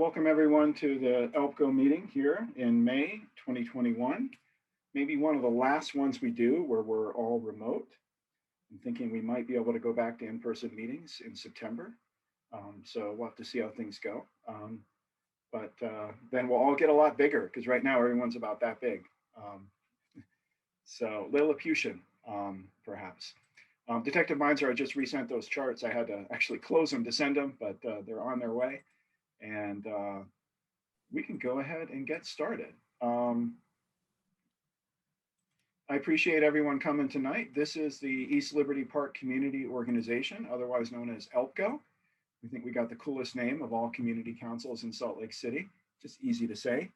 welcome everyone to the ELPCO meeting here in May 2021. Maybe one of the last ones we do where we're all remote. I'm thinking we might be able to go back to in-person meetings in September. So we'll have to see how things go. But then we'll all get a lot bigger because right now everyone's about that big. So Lilliputian, perhaps. Detective Meinzer, I just resent those charts. I had to actually close them to send them, but they're on their way. And we can go ahead and get started. I appreciate everyone coming tonight. This is the East Liberty Park Community Organization, otherwise known as ELPCO. We think we got the coolest name of all community councils in Salt Lake City, just easy to say.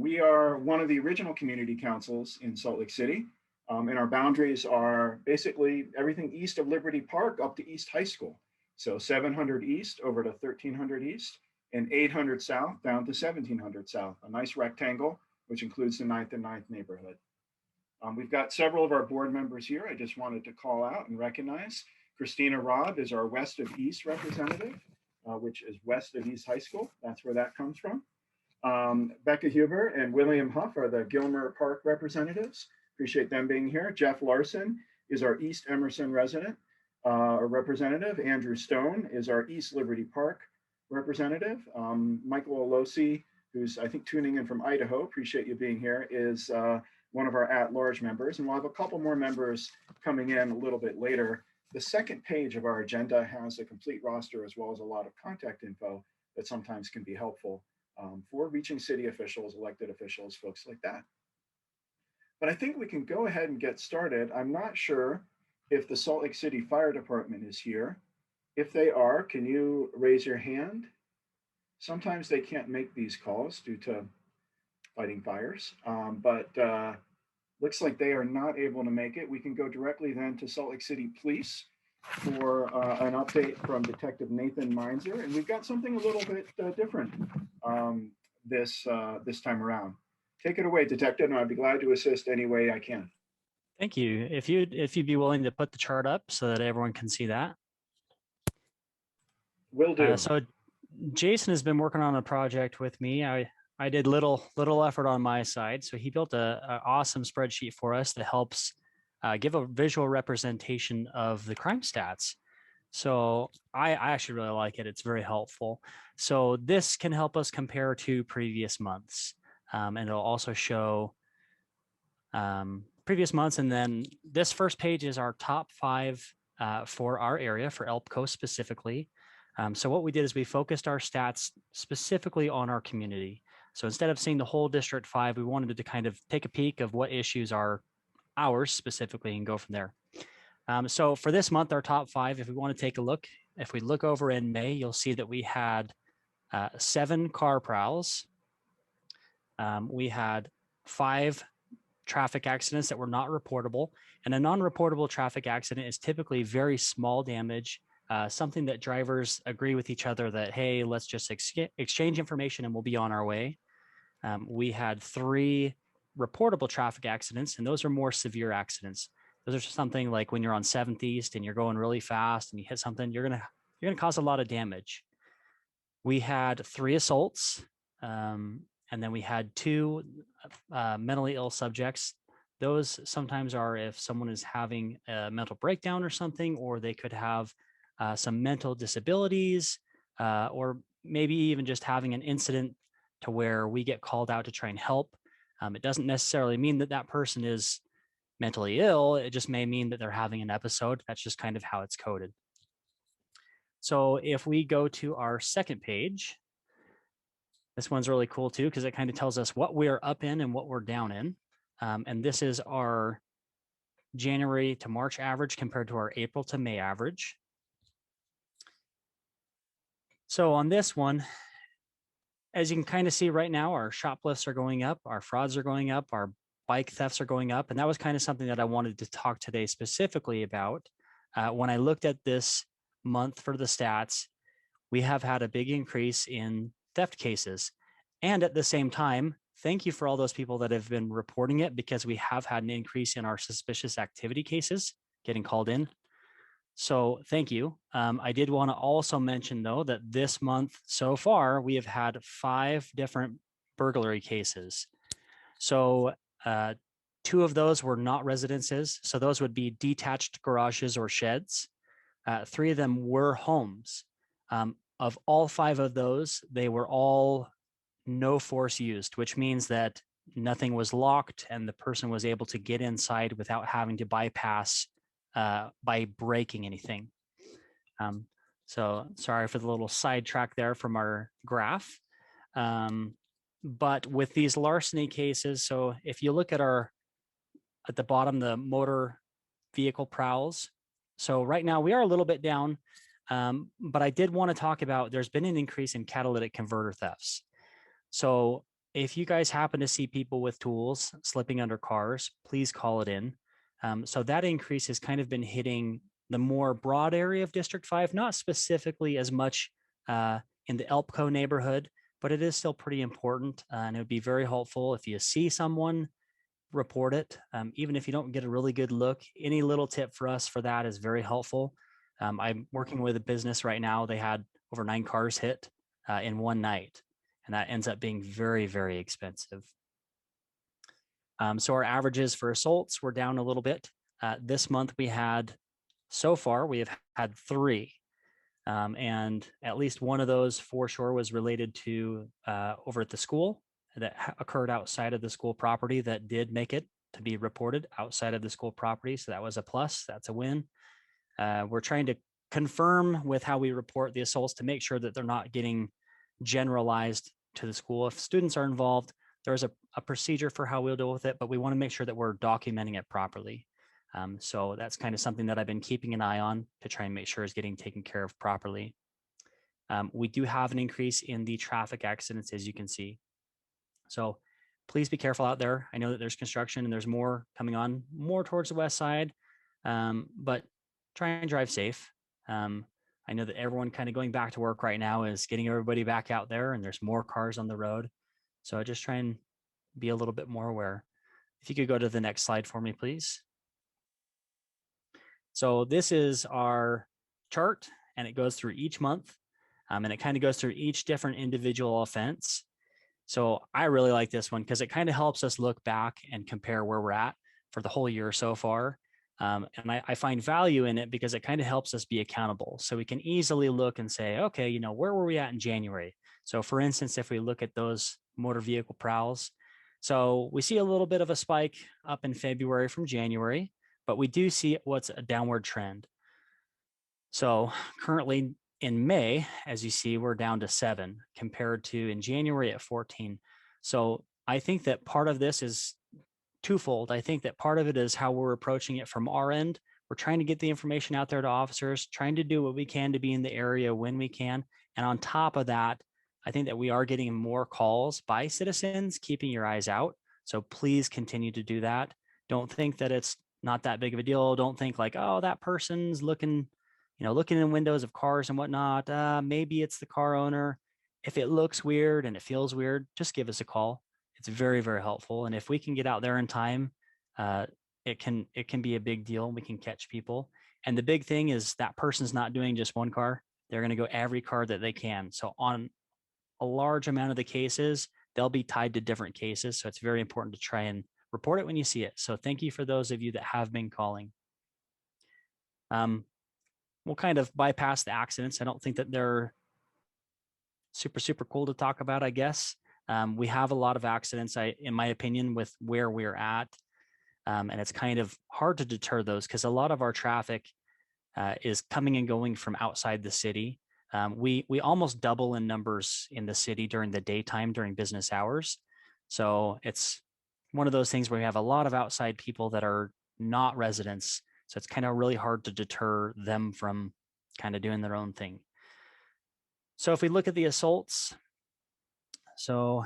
We are one of the original community councils in Salt Lake City. And our boundaries are basically everything east of Liberty Park up to East High School. So 700 East over to 1300 East and 800 South down to 1700 South, a nice rectangle, which includes the 9th and 9th neighborhood. We've got several of our board members here. I just wanted to call out and recognize. Christina Robb is our West of East representative, which is west of East High School. That's where that comes from. Becca Hoover and William Huff are the Gilmer Park representatives. Appreciate them being here. Jeff Larson is our East Emerson resident or representative. Andrew Stone is our East Liberty Park representative. Michael Olosi, who's I think tuning in from Idaho, appreciate you being here, is one of our at-large members. And we'll have a couple more members coming in a little bit later. The second page of our agenda has a complete roster as well as a lot of contact info that sometimes can be helpful for reaching city officials, elected officials, folks like that. But I think we can go ahead and get started. I'm not sure if the Salt Lake City Fire Department is here. If they are, can you raise your hand? Sometimes they can't make these calls due to fighting fires, but looks like they are not able to make it. We can go directly then to Salt Lake City Police for an update from Detective Nathan Meinzer. And we've got something a little bit different this time around. Take it away, Detective, and I'd be glad to assist any way I can. Thank you. If you'd be willing to put the chart up so that everyone can see that. Will do. So Jason has been working on a project with me. I did little effort on my side. So he built an awesome spreadsheet for us that helps give a visual representation of the crime stats. So I actually really like it. It's very helpful. So this can help us compare to previous months. And it'll also show previous months. And then this first page is our top 5 for our area, for ELPCO specifically. So what we did is we focused our stats specifically on our community. So instead of seeing the whole District 5, we wanted to kind of take a peek of what issues are ours specifically and go from there. So for this month, our top 5, if we want to take a look, if we look over in May, you'll see that we had 7 car prowls. We had 5 traffic accidents that were not reportable. And a non-reportable traffic accident is typically very small damage, something that drivers agree with each other that, hey, let's just exchange information and we'll be on our way. We had 3 reportable traffic accidents, and those are more severe accidents. Those are something like when you're on 7th East and you're going really fast and you hit something, you're gonna cause a lot of damage. We had 3 assaults, and then we had 2 mentally ill subjects. Those sometimes are if someone is having a mental breakdown or something, or they could have some mental disabilities, or maybe even just having an incident to where we get called out to try and help. It doesn't necessarily mean that that person is mentally ill. It just may mean that they're having an episode. That's just kind of how it's coded. So if we go to our second page, this one's really cool too, because it kind of tells us what we're up in and what we're down in. And this is our January to March average compared to our April to May average. So on this one, as you can kind of see right now, our shoplifts are going up, our frauds are going up, our bike thefts are going up. And that was kind of something that I wanted to talk today specifically about. When I looked at this month for the stats, we have had a big increase in theft cases. And at the same time, thank you for all those people that have been reporting it, because we have had an increase in our suspicious activity cases getting called in. So thank you. I did want to also mention though that this month so far we have had 5 different burglary cases. So 2 of those were not residences. So those would be detached garages or sheds. 3 of them were homes. Of all 5 of those, they were all no force used, which means that nothing was locked and the person was able to get inside without having to bypass by breaking anything. So sorry for the little sidetrack there from our graph. But with these larceny cases, so if you look at at the bottom, the motor vehicle prowls. So right now we are a little bit down, but I did want to talk about, there's been an increase in catalytic converter thefts. So if you guys happen to see people with tools slipping under cars, please call it in. So that increase has kind of been hitting the more broad area of District 5, not specifically as much in the ELPCO neighborhood, but it is still pretty important. And it would be very helpful if you see someone, report it. Even if you don't get a really good look, any little tip for us for that is very helpful. I'm working with a business right now. They had over 9 cars hit in one night, and that ends up being very, very expensive. So our averages for assaults were down a little bit. This month so far, we have had 3. And at least one of those for sure was related to over at the school that occurred outside of the school property that did make it to be reported outside of the school property. So that was a plus, that's a win. We're trying to confirm with how we report the assaults to make sure that they're not getting generalized to the school. If students are involved, there's a procedure for how we'll deal with it, but we want to make sure that we're documenting it properly. So that's kind of something that I've been keeping an eye on to try and make sure is getting taken care of properly. We do have an increase in the traffic accidents, as you can see. So please be careful out there. I know that there's construction and there's more coming on more towards the west side, but try and drive safe. I know that everyone kind of going back to work right now is getting everybody back out there and there's more cars on the road. So just try and be a little bit more aware. If you could go to the next slide for me, please. So this is our chart and it goes through each month and it kind of goes through each different individual offense. So I really like this one because it kind of helps us look back and compare where we're at for the whole year so far. And I find value in it because it kind of helps us be accountable. So we can easily look and say, okay, where were we at in January? So for instance, if we look at those motor vehicle prowls, so we see a little bit of a spike up in February from January, but we do see what's a downward trend. So currently in May, as you see, we're down to 7 compared to in January at 14. So I think that part of this is twofold. I think that part of it is how we're approaching it from our end. We're trying to get the information out there to officers, trying to do what we can to be in the area when we can. And on top of that, I think that we are getting more calls by citizens, keeping your eyes out. So please continue to do that. Don't think that it's not that big of a deal. Don't think like, oh, that person's looking in windows of cars and whatnot. Maybe it's the car owner. If it looks weird and it feels weird, just give us a call. It's very, very helpful. And if we can get out there in time, it can be a big deal. We can catch people. And the big thing is that person's not doing just one car. They're going to go every car that they can. So on a large amount of the cases, they'll be tied to different cases. So it's very important to try and report it when you see it. So thank you for those of you that have been calling. We'll kind of bypass the accidents. I don't think that they're super, super cool to talk about, I guess. We have a lot of accidents, in my opinion, with where we're at. And it's kind of hard to deter those because a lot of our traffic is coming and going from outside the city. We almost double in numbers in the city during the daytime, during business hours. So it's one of those things where we have a lot of outside people that are not residents. So it's kind of really hard to deter them from kind of doing their own thing. So if we look at the assaults, so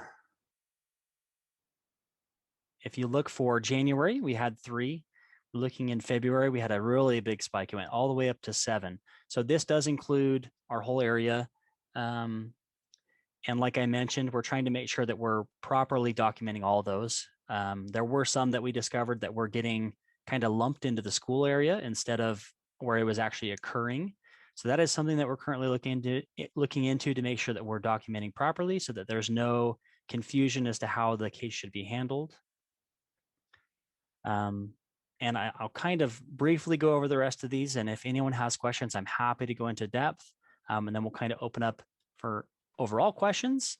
if you look for January, we had 3. Looking in February, we had a really big spike. It went all the way up to 7. So this does include our whole area. And like I mentioned, we're trying to make sure that we're properly documenting all those. There were some that we discovered that were getting kind of lumped into the school area instead of where it was actually occurring. So that is something that we're currently looking into to make sure that we're documenting properly so that there's no confusion as to how the case should be handled. And I'll kind of briefly go over the rest of these. And if anyone has questions, I'm happy to go into depth. And then we'll kind of open up for overall questions.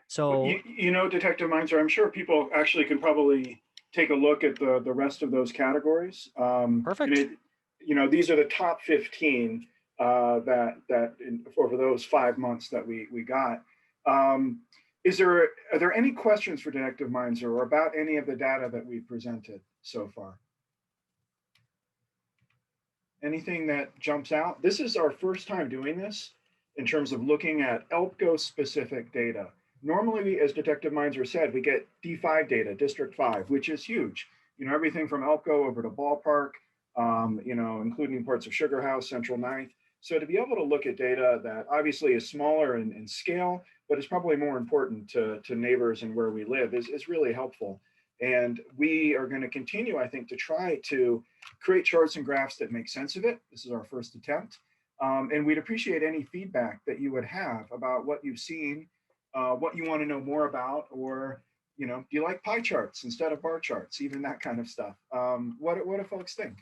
So, you know, Detective Meinzer, I'm sure people actually can probably take a look at the rest of those categories. perfect. And you know, these are the top 15 over those 5 months that we got. Are there any questions for Detective Meinzer or about any of the data that we've presented so far? Anything that jumps out? This is our first time doing this in terms of looking at ELPCO specific data. Normally, as Detective Meinzer said, we get D5 data, District 5, which is huge. You know, everything from ELPCO over to Ballpark, you know, including parts of Sugar House, Central 9th. So to be able to look at data that obviously is smaller in scale, but is probably more important to neighbors and where we live is really helpful. And we are going to continue, I think, to try to create charts and graphs that make sense of it. This is our first attempt. And we'd appreciate any feedback that you would have about what you've seen, what you want to know more about, or, you know, do you like pie charts instead of bar charts, even that kind of stuff. What do folks think?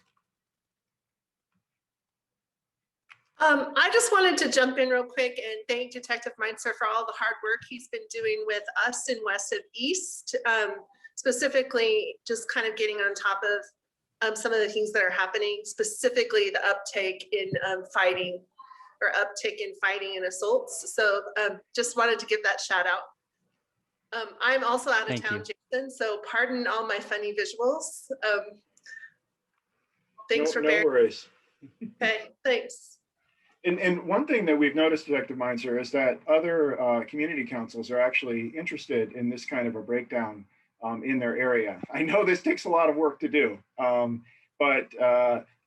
I just wanted to jump in real quick and thank Detective Meinzer for all the hard work he's been doing with us in West of East, specifically just kind of getting on top of some of the things that are happening, specifically the uptake in fighting and assaults. So just wanted to give that shout out. I'm also out of town, Jason, so pardon all my funny visuals. Thanks for bearing. No worries. Okay, thanks. And one thing that we've noticed, Detective Meinzer, is that other community councils are actually interested in this kind of a breakdown in their area. I know this takes a lot of work to do, but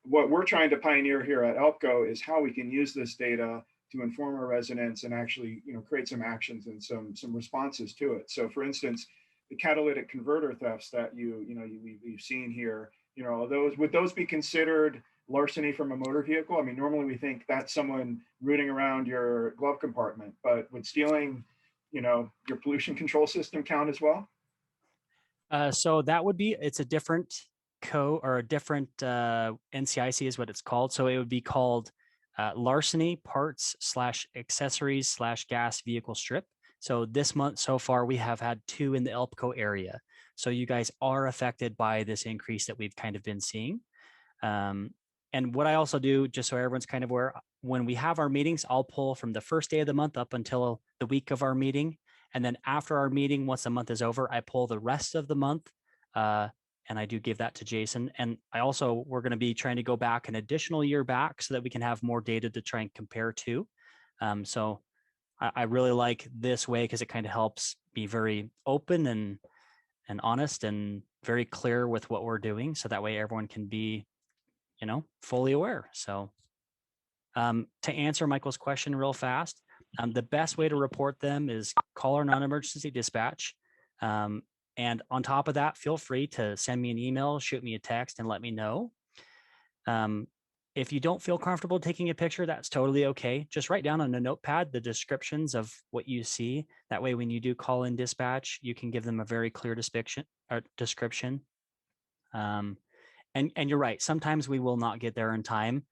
what we're trying to pioneer here at ELPCO is how we can use this data to inform our residents and actually, you know, create some actions and some responses to it. So, for instance, the catalytic converter thefts that we've seen here, you know, would those be considered larceny from a motor vehicle? I mean, normally we think that's someone rooting around your glove compartment, but would stealing, you know, your pollution control system count as well? So that would be, it's a different code or a different NCIC is what it's called. So it would be called larceny parts / accessories / gas vehicle strip. So this month so far, we have had 2 in the ELPCO area. So you guys are affected by this increase that we've kind of been seeing. And what I also do, just so everyone's kind of aware, when we have our meetings, I'll pull from the first day of the month up until the week of our meeting. And then after our meeting, once the month is over, I pull the rest of the month. And I do give that to Jason. And we're going to be trying to go back an additional year back so that we can have more data to try and compare to. So I really like this way because it kind of helps be very open and honest and very clear with what we're doing. So that way everyone can be, you know, fully aware. So to answer Michael's question real fast, the best way to report them is call our non-emergency dispatch. And on top of that, feel free to send me an email, shoot me a text, and let me know. If you don't feel comfortable taking a picture, that's totally okay. Just write down on a notepad the descriptions of what you see. That way, when you do call in dispatch, you can give them a very clear description. And you're right. Sometimes we will not get there in time,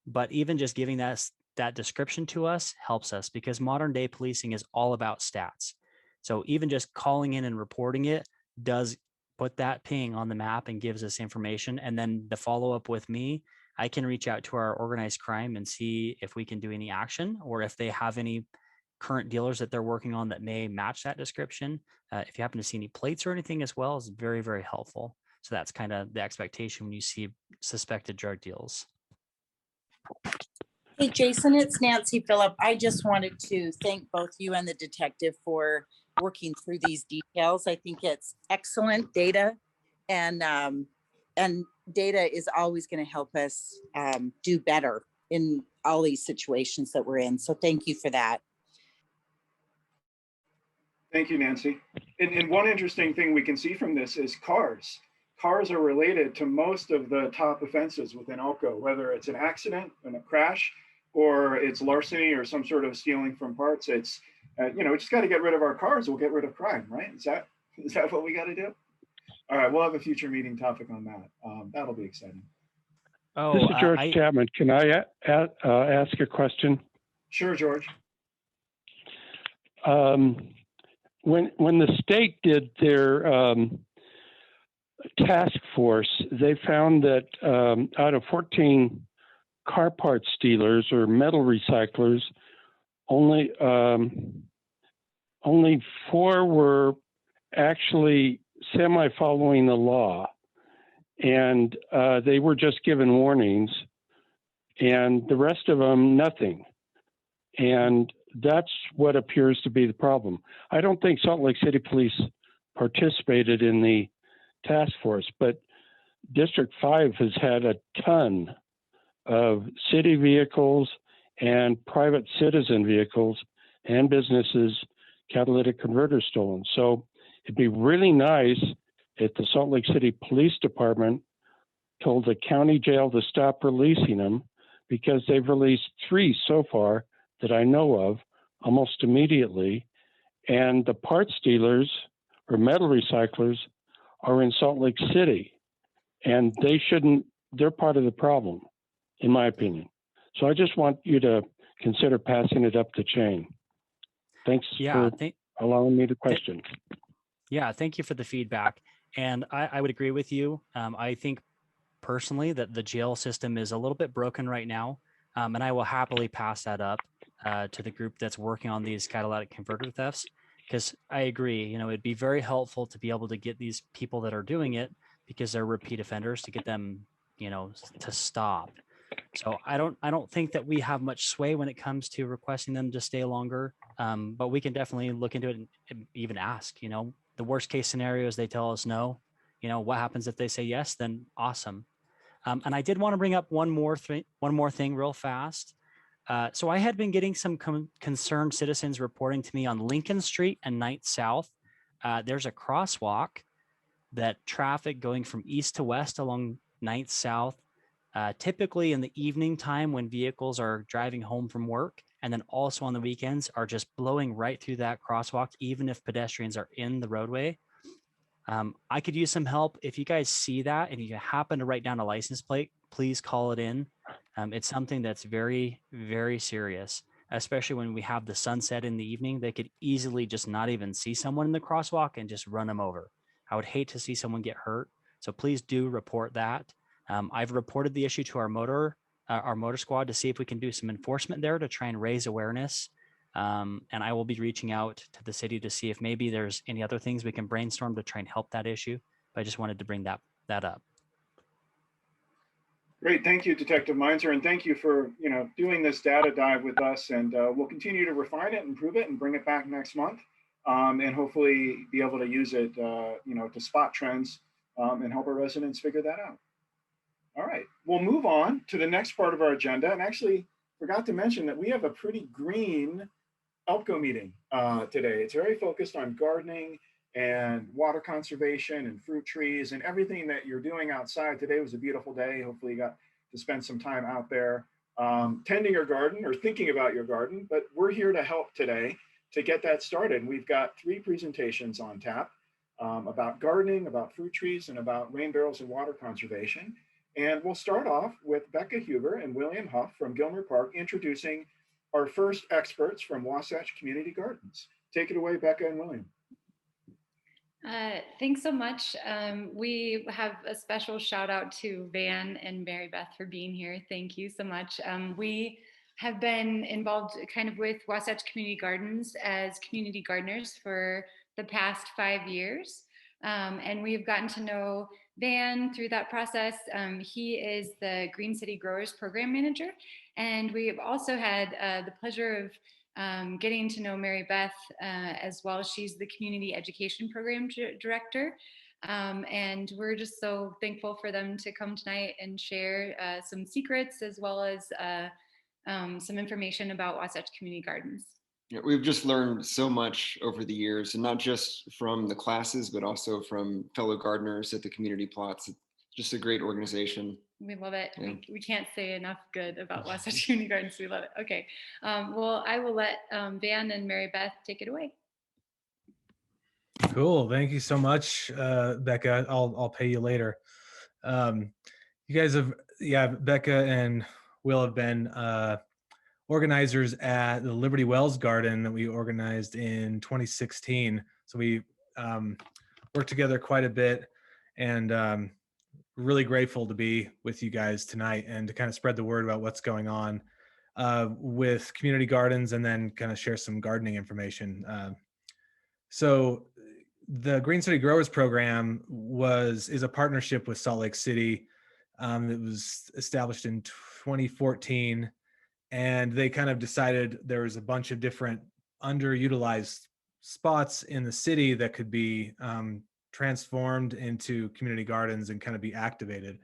but even just giving that description to us helps us because modern day policing is all about stats. So even just calling in and reporting it does put that ping on the map and gives us information. And then the follow-up with me, I can reach out to our organized crime and see if we can do any action or if they have any current dealers that they're working on that may match that description. If you happen to see any plates or anything as well, is very, very helpful. So that's kind of the expectation when you see suspected drug deals. Hey, Jason, it's Nancy Phillip. I just wanted to thank both you and the detective for working through these details. I think it's excellent data, and data is always going to help us do better in all these situations that we're in. So thank you for that. Thank you, Nancy. And one interesting thing we can see from this is cars. cars are related to most of the top offenses within ELPCO, whether it's an accident and a crash, or it's larceny or some sort of stealing from parts. It's, we just got to get rid of our cars. We'll get rid of crime, right? Is that what we got to do? All right, we'll have a future meeting topic on that. That'll be exciting. Oh, This is George Chapman. Can I ask a question? Sure, George. When the state did their task force, they found that out of 14 car parts dealers or metal recyclers, only 4 were actually semi-following the law, and they were just given warnings, and the rest of them, nothing. And that's what appears to be the problem. I don't think Salt Lake City Police participated in the task force, but District 5 has had a ton of city vehicles and private citizen vehicles and businesses catalytic converters stolen. So it'd be really nice if the Salt Lake City Police Department told the county jail to stop releasing them, because they've released 3 so far that I know of almost immediately. And the parts dealers or metal recyclers are in Salt Lake City, and they're part of the problem, in my opinion. So I just want you to consider passing it up the chain. Thanks for allowing me to question. Yeah, thank you for the feedback. And I would agree with you. I think personally that the jail system is a little bit broken right now. And I will happily pass that up to the group that's working on these catalytic converter thefts, because I agree, it'd be very helpful to be able to get these people that are doing it, because they're repeat offenders, to get them, to stop. So I don't think that we have much sway when it comes to requesting them to stay longer. But we can definitely look into it and even ask, the worst case scenario is they tell us no. What happens if they say yes? Then awesome. And I did want to bring up one more thing real fast. So I had been getting some concerned citizens reporting to me on Lincoln Street and 9th South. There's a crosswalk that traffic going from east to west along 9th South, typically in the evening time when vehicles are driving home from work, and then also on the weekends, are just blowing right through that crosswalk, even if pedestrians are in the roadway. I could use some help. If you guys see that and you happen to write down a license plate, please call it in. It's something that's very, very serious, especially when we have the sunset in the evening. They could easily just not even see someone in the crosswalk and just run them over. I would hate to see someone get hurt. So please do report that. I've reported the issue to our motor squad to see if we can do some enforcement there to try and raise awareness. And I will be reaching out to the city to see if maybe there's any other things we can brainstorm to try and help that issue. But I just wanted to bring that up. Great, thank you, Detective Meinzer, and thank you for doing this data dive with us. And we'll continue to refine it, improve it, and bring it back next month, and hopefully be able to use it, to spot trends and help our residents figure that out. All right, we'll move on to the next part of our agenda, and actually forgot to mention that we have a pretty green ELPCO meeting today. It's very focused on gardening and water conservation and fruit trees and everything that you're doing outside. Today was a beautiful day. Hopefully you got to spend some time out there tending your garden or thinking about your garden, but we're here to help today to get that started. We've got 3 presentations on tap about gardening, about fruit trees, and about rain barrels and water conservation. And we'll start off with Becca Hoover and William Huff from Gilmer Park introducing our first experts from Wasatch Community Gardens. Take it away, Becca and William. Thanks so much. We have a special shout out to Van and Marybeth for being here. Thank you so much. We have been involved kind of with Wasatch Community Gardens as community gardeners for the past 5 years. And we've gotten to know Van through that process. He is the Green City Growers Program Manager. And we've also had the pleasure of getting to know Marybeth as well. She's the Community Education Program Director. And we're just so thankful for them to come tonight and share some secrets as well as some information about Wasatch Community Gardens. Yeah, we've just learned so much over the years, and not just from the classes, but also from fellow gardeners at the community plots. It's just a great organization. We love it. Yeah. We can't say enough good about Wasatch Community Gardens. We love it. Okay. Well, I will let Van and Marybeth take it away. Cool. Thank you so much, Becca. I'll pay you later. You guys have, yeah, Becca and Will have been organizers at the Liberty Wells Garden that we organized in 2016. So we worked together quite a bit, and really grateful to be with you guys tonight and to kind of spread the word about what's going on with community gardens, and then kind of share some gardening information. So the Green City Growers Program is a partnership with Salt Lake City. It was established in 2014, and they kind of decided there was a bunch of different underutilized spots in the city that could be transformed into community gardens and kind of be activated.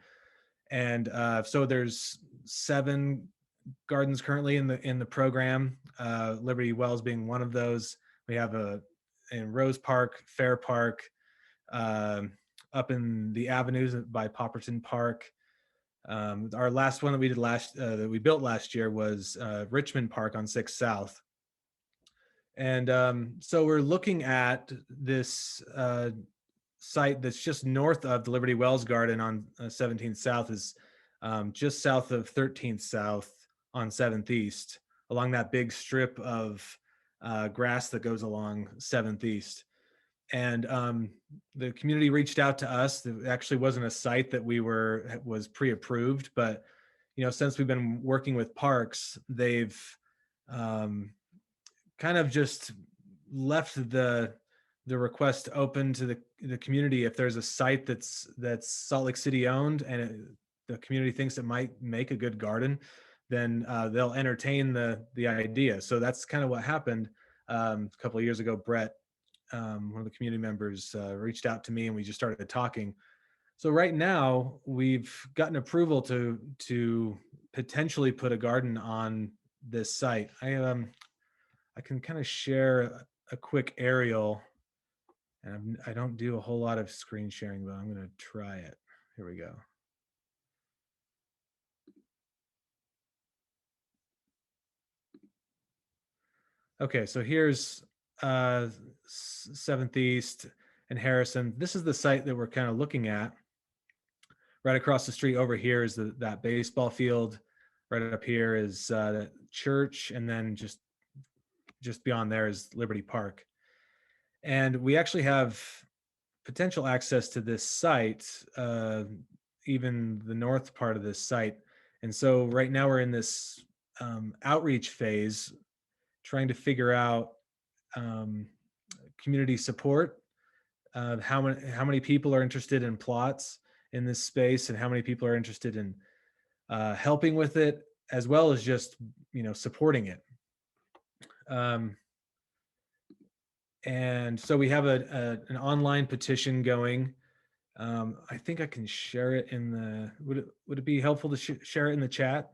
And so there's 7 gardens currently in the program, Liberty Wells being one of those. We have in Rose Park, Fair Park, up in the avenues by Popperton Park. Our last one that we did that we built last year was Richmond Park on 6th South. And so we're looking at this site that's just north of the Liberty Wells Garden on 17th South, is just south of 13th South on 7th East, along that big strip of grass that goes along 7th East. And the community reached out to us. It actually wasn't a site that was pre-approved, but since we've been working with parks, they've kind of just left the request open to the community. If there's a site that's Salt Lake City owned and the community thinks it might make a good garden, then they'll entertain the idea. So that's kind of what happened a couple of years ago. Brett, one of the community members, reached out to me, and we just started talking. So right now we've gotten approval to potentially put a garden on this site. I can kind of share a quick aerial, and I don't do a whole lot of screen sharing, but I'm going to try it. Here we go. Okay, so here's 7th East and Harrison. This is the site that we're kind of looking at. Right across the street over here is that baseball field. Right up here is that church, and then just beyond there is Liberty Park. And we actually have potential access to this site, even the north part of this site. And so right now we're in this outreach phase, trying to figure out community support, how many people are interested in plots in this space, and how many people are interested in helping with it, as well as just supporting it. And so we have an online petition going. I think I can share it in the. Would it be helpful to share it in the chat?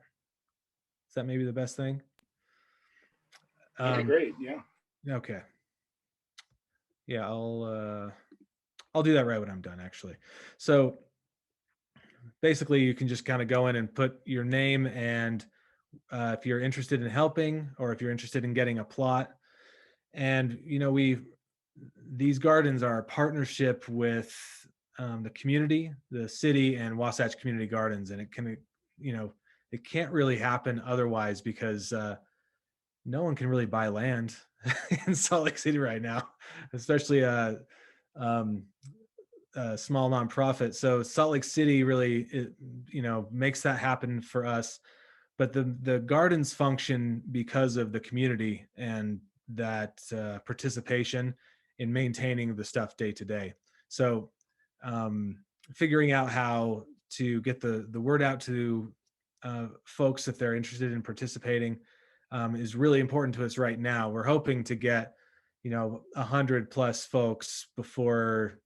Is that maybe the best thing? Great. Yeah. Okay. Yeah, I'll do that right when I'm done, actually. So basically, you can just kind of go in and put your name, and if you're interested in helping, or if you're interested in getting a plot. And these gardens are a partnership with the community, the city, and Wasatch Community Gardens, and it can't really happen otherwise, because no one can really buy land in Salt Lake City right now, especially a small nonprofit. So Salt Lake City really, makes that happen for us. But the gardens function because of the community and that participation in maintaining the stuff day to day. So figuring out how to get the word out to folks if they're interested in participating is really important to us right now. We're hoping to get 100+ folks before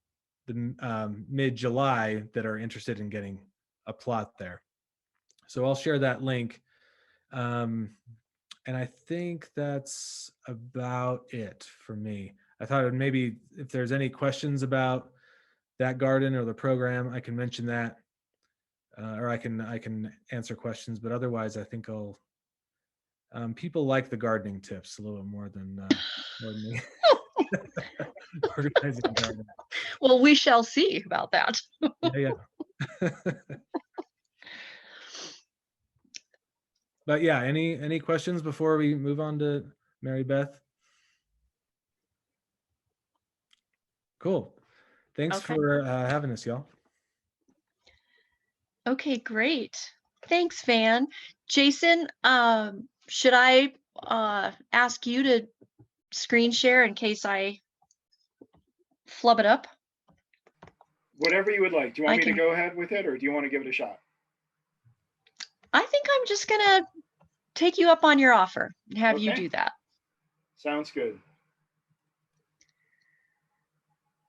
the mid-July that are interested in getting a plot there. So I'll share that link. And I think that's about it for me. I thought maybe if there's any questions about that garden or the program, I can mention that, or I can answer questions. But otherwise, I think I'll. People like the gardening tips a little bit more than me. Organizing the garden. Well, we shall see about that. Yeah. But yeah, any questions before we move on to Marybeth? Cool. Thanks Okay. for having us, y'all. Okay, great. Thanks, Van. Jason, should I ask you to screen share in case I flub it up? Whatever you would like. Do you want I me to can- go ahead with it, or do you want to give it a shot? I think I'm just gonna take you up on your offer and have you Okay. do that. Sounds good.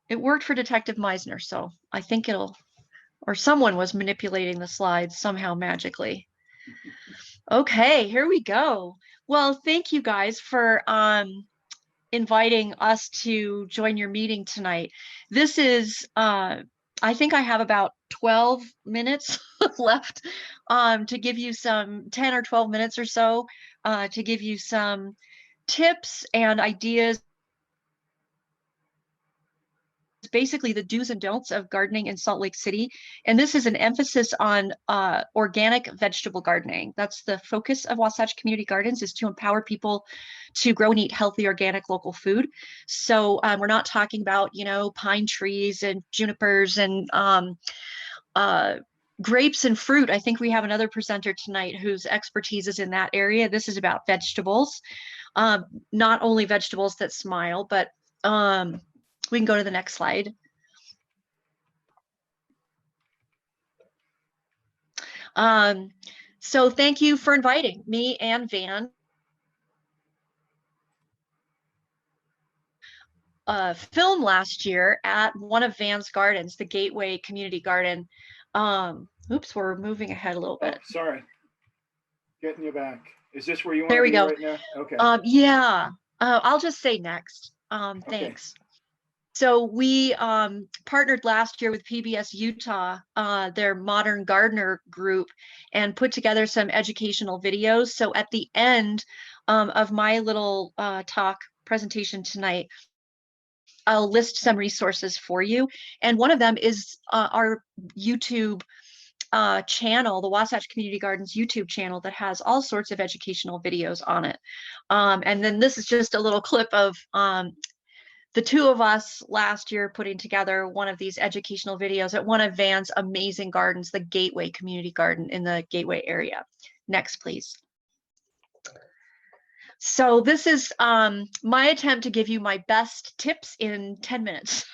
It worked for Detective Meinzer, so I think it'll, or someone was manipulating the slides somehow magically. Okay, here we go. Well, thank you guys for inviting us to join your meeting tonight. This is, I think I have about 12 minutes left to give you some 10 or 12 minutes or so to give you some tips and ideas, basically the do's and don'ts of gardening in Salt Lake City. And this is an emphasis on organic vegetable gardening. That's the focus of Wasatch Community Gardens, is to empower people to grow and eat healthy, organic, local food. So we're not talking about, pine trees and junipers and grapes and fruit. I think we have another presenter tonight whose expertise is in that area. This is about vegetables, not only vegetables that smile, but we can go to the next slide. So thank you for inviting me and Van. Film last year at one of Van's gardens, the Gateway Community Garden. Oops, we're moving ahead a little bit. Oh, sorry. Getting you back. Is this where you want There to we be go. right now? Okay. Yeah, I'll just say next. Okay. Thanks. So we partnered last year with PBS Utah, their Modern Gardener group, and put together some educational videos. So at the end of my little talk presentation tonight, I'll list some resources for you. And one of them is our YouTube channel, the Wasatch Community Gardens YouTube channel, that has all sorts of educational videos on it. And then this is just a little clip of the two of us last year putting together one of these educational videos at one of Van's amazing gardens, the Gateway Community Garden in the Gateway area. Next, please. So this is my attempt to give you my best tips in 10 minutes.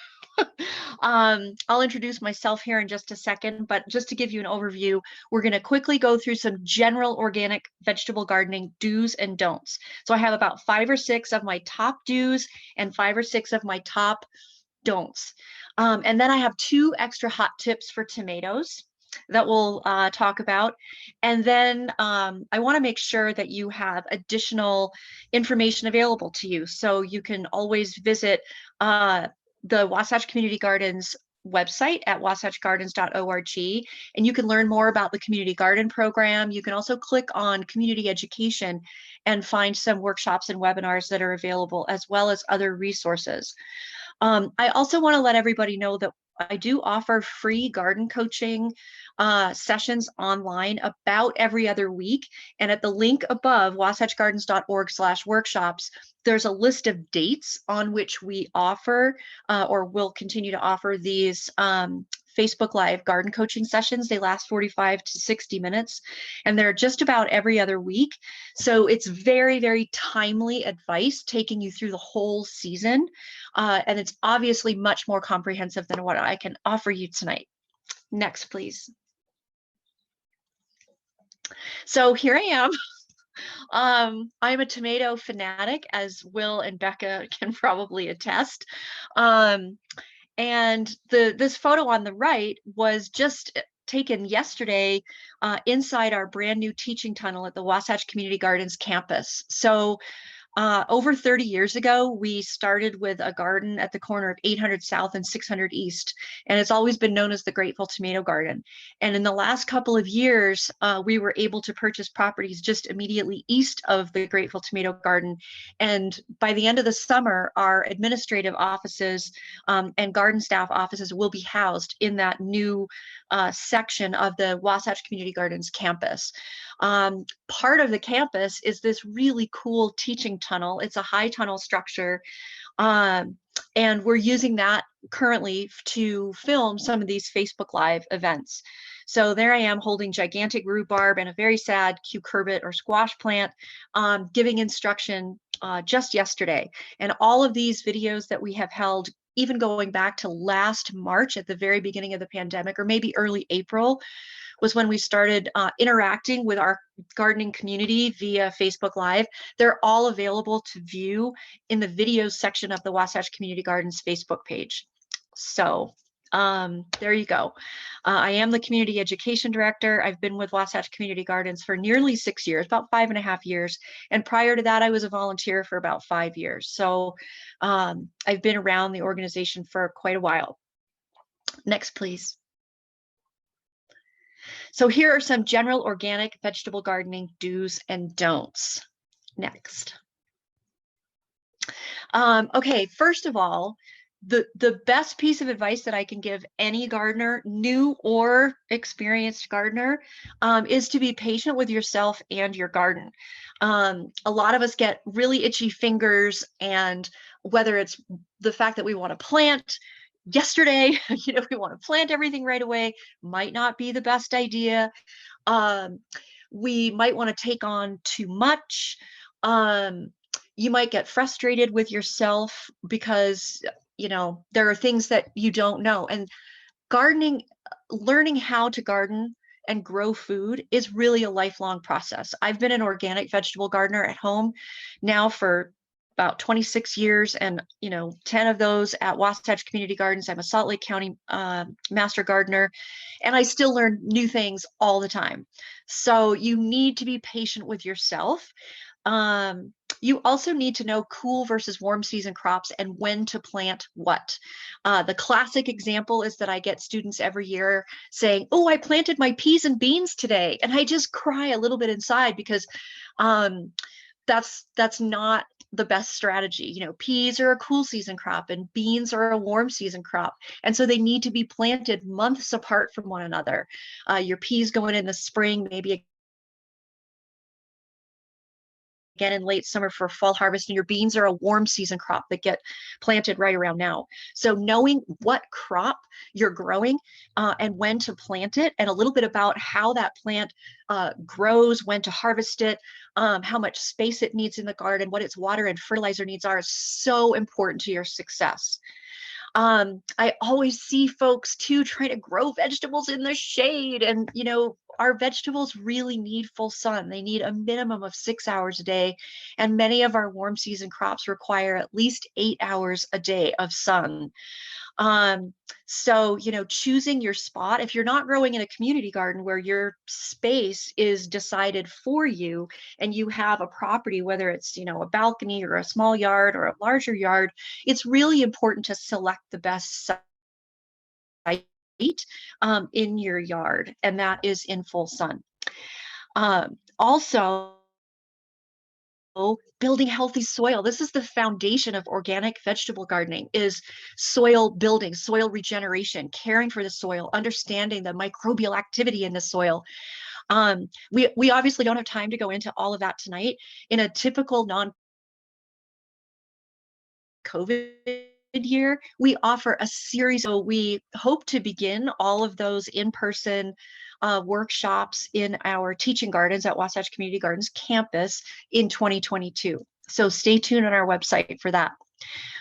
I'll introduce myself here in just a second, but just to give you an overview, we're going to quickly go through some general organic vegetable gardening do's and don'ts. So I have about 5 or 6 of my top do's and 5 or 6 of my top don'ts. And then I have 2 extra hot tips for tomatoes that we'll talk about. And then I want to make sure that you have additional information available to you. So you can always visit the Wasatch Community Gardens website at wasatchgardens.org, and you can learn more about the community garden program. You can also click on community education and find some workshops and webinars that are available, as well as other resources. I also want to let everybody know that I do offer free garden coaching sessions online about every other week. And at the link above, wasatchgardens.org/workshops, there's a list of dates on which we offer or will continue to offer these Facebook Live garden coaching sessions. They last 45 to 60 minutes, and they're just about every other week. So it's very, very timely advice taking you through the whole season. And it's obviously much more comprehensive than what I can offer you tonight. Next, please. So here I am. I'm a tomato fanatic, as Will and Becca can probably attest. And this photo on the right was just taken yesterday inside our brand new teaching tunnel at the Wasatch Community Gardens campus. So over 30 years ago, we started with a garden at the corner of 800 South and 600 East, and it's always been known as the Grateful Tomato Garden. And in the last couple of years, we were able to purchase properties just immediately east of the Grateful Tomato Garden. And by the end of the summer, our administrative offices and garden staff offices will be housed in that new section of the Wasatch Community Gardens campus. Part of the campus is this really cool teaching tunnel. It's a high tunnel structure. And we're using that currently to film some of these Facebook Live events. So there I am holding gigantic rhubarb and a very sad cucurbit or squash plant, giving instruction just yesterday. And all of these videos that we have held, even going back to last March at the very beginning of the pandemic, or maybe early April, was when we started interacting with our gardening community via Facebook Live. They're all available to view in the videos section of the Wasatch Community Gardens Facebook page. So there you go. I am the community education director. I've been with Wasatch Community Gardens for nearly 6 years, about 5.5 years. And prior to that, I was a volunteer for about 5 years. So I've been around the organization for quite a while. Next, please. So here are some general organic vegetable gardening do's and don'ts. Next. Okay, first of all, the best piece of advice that I can give any gardener, new or experienced gardener, is to be patient with yourself and your garden. A lot of us get really itchy fingers, and whether it's the fact that we want to plant yesterday, we want to plant everything right away, might not be the best idea. We might want to take on too much. You might get frustrated with yourself because, there are things that you don't know. And gardening, learning how to garden and grow food is really a lifelong process. I've been an organic vegetable gardener at home now for about 26 years, and 10 of those at Wasatch Community Gardens. I'm a Salt Lake County master gardener, and I still learn new things all the time. So you need to be patient with yourself. You also need to know cool versus warm season crops and when to plant what. The classic example is that I get students every year saying, "Oh, I planted my peas and beans today," and I just cry a little bit inside because that's not the best strategy. Peas are a cool season crop and beans are a warm season crop. And so they need to be planted months apart from one another. Your peas going in the spring, maybe again in late summer for fall harvest, and your beans are a warm season crop that get planted right around now. So knowing what crop you're growing and when to plant it, and a little bit about how that plant grows, when to harvest it, how much space it needs in the garden, what its water and fertilizer needs are, is so important to your success. I always see folks too trying to grow vegetables in the shade, and our vegetables really need full sun. They need a minimum of 6 hours a day, and many of our warm season crops require at least 8 hours a day of sun. So choosing your spot, if you're not growing in a community garden where your space is decided for you and you have a property, whether it's a balcony or a small yard or a larger yard, it's really important to select the best site in your yard, and that is in full sun. Also, building healthy soil. This is the foundation of organic vegetable gardening, is soil building, soil regeneration, caring for the soil, understanding the microbial activity in the soil. We obviously don't have time to go into all of that tonight. In a typical non-COVID year, we offer a series. So we hope to begin all of those in-person workshops in our teaching gardens at Wasatch Community Gardens campus in 2022. So stay tuned on our website for that.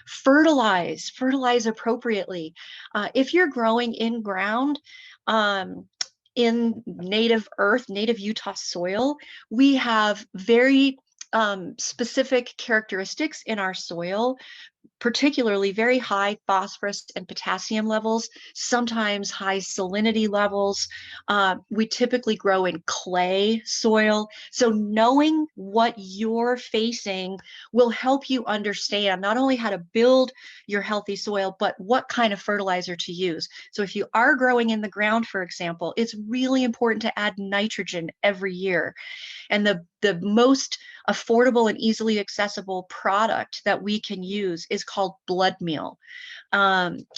Fertilize appropriately. If you're growing in ground, in native earth, native Utah soil, we have very specific characteristics in our soil particularly very high phosphorus and potassium levels, sometimes high salinity levels. We typically grow in clay soil. So knowing what you're facing will help you understand not only how to build your healthy soil, but what kind of fertilizer to use. So if you are growing in the ground, for example, it's really important to add nitrogen every year. And the most affordable and easily accessible product that we can use is called blood meal.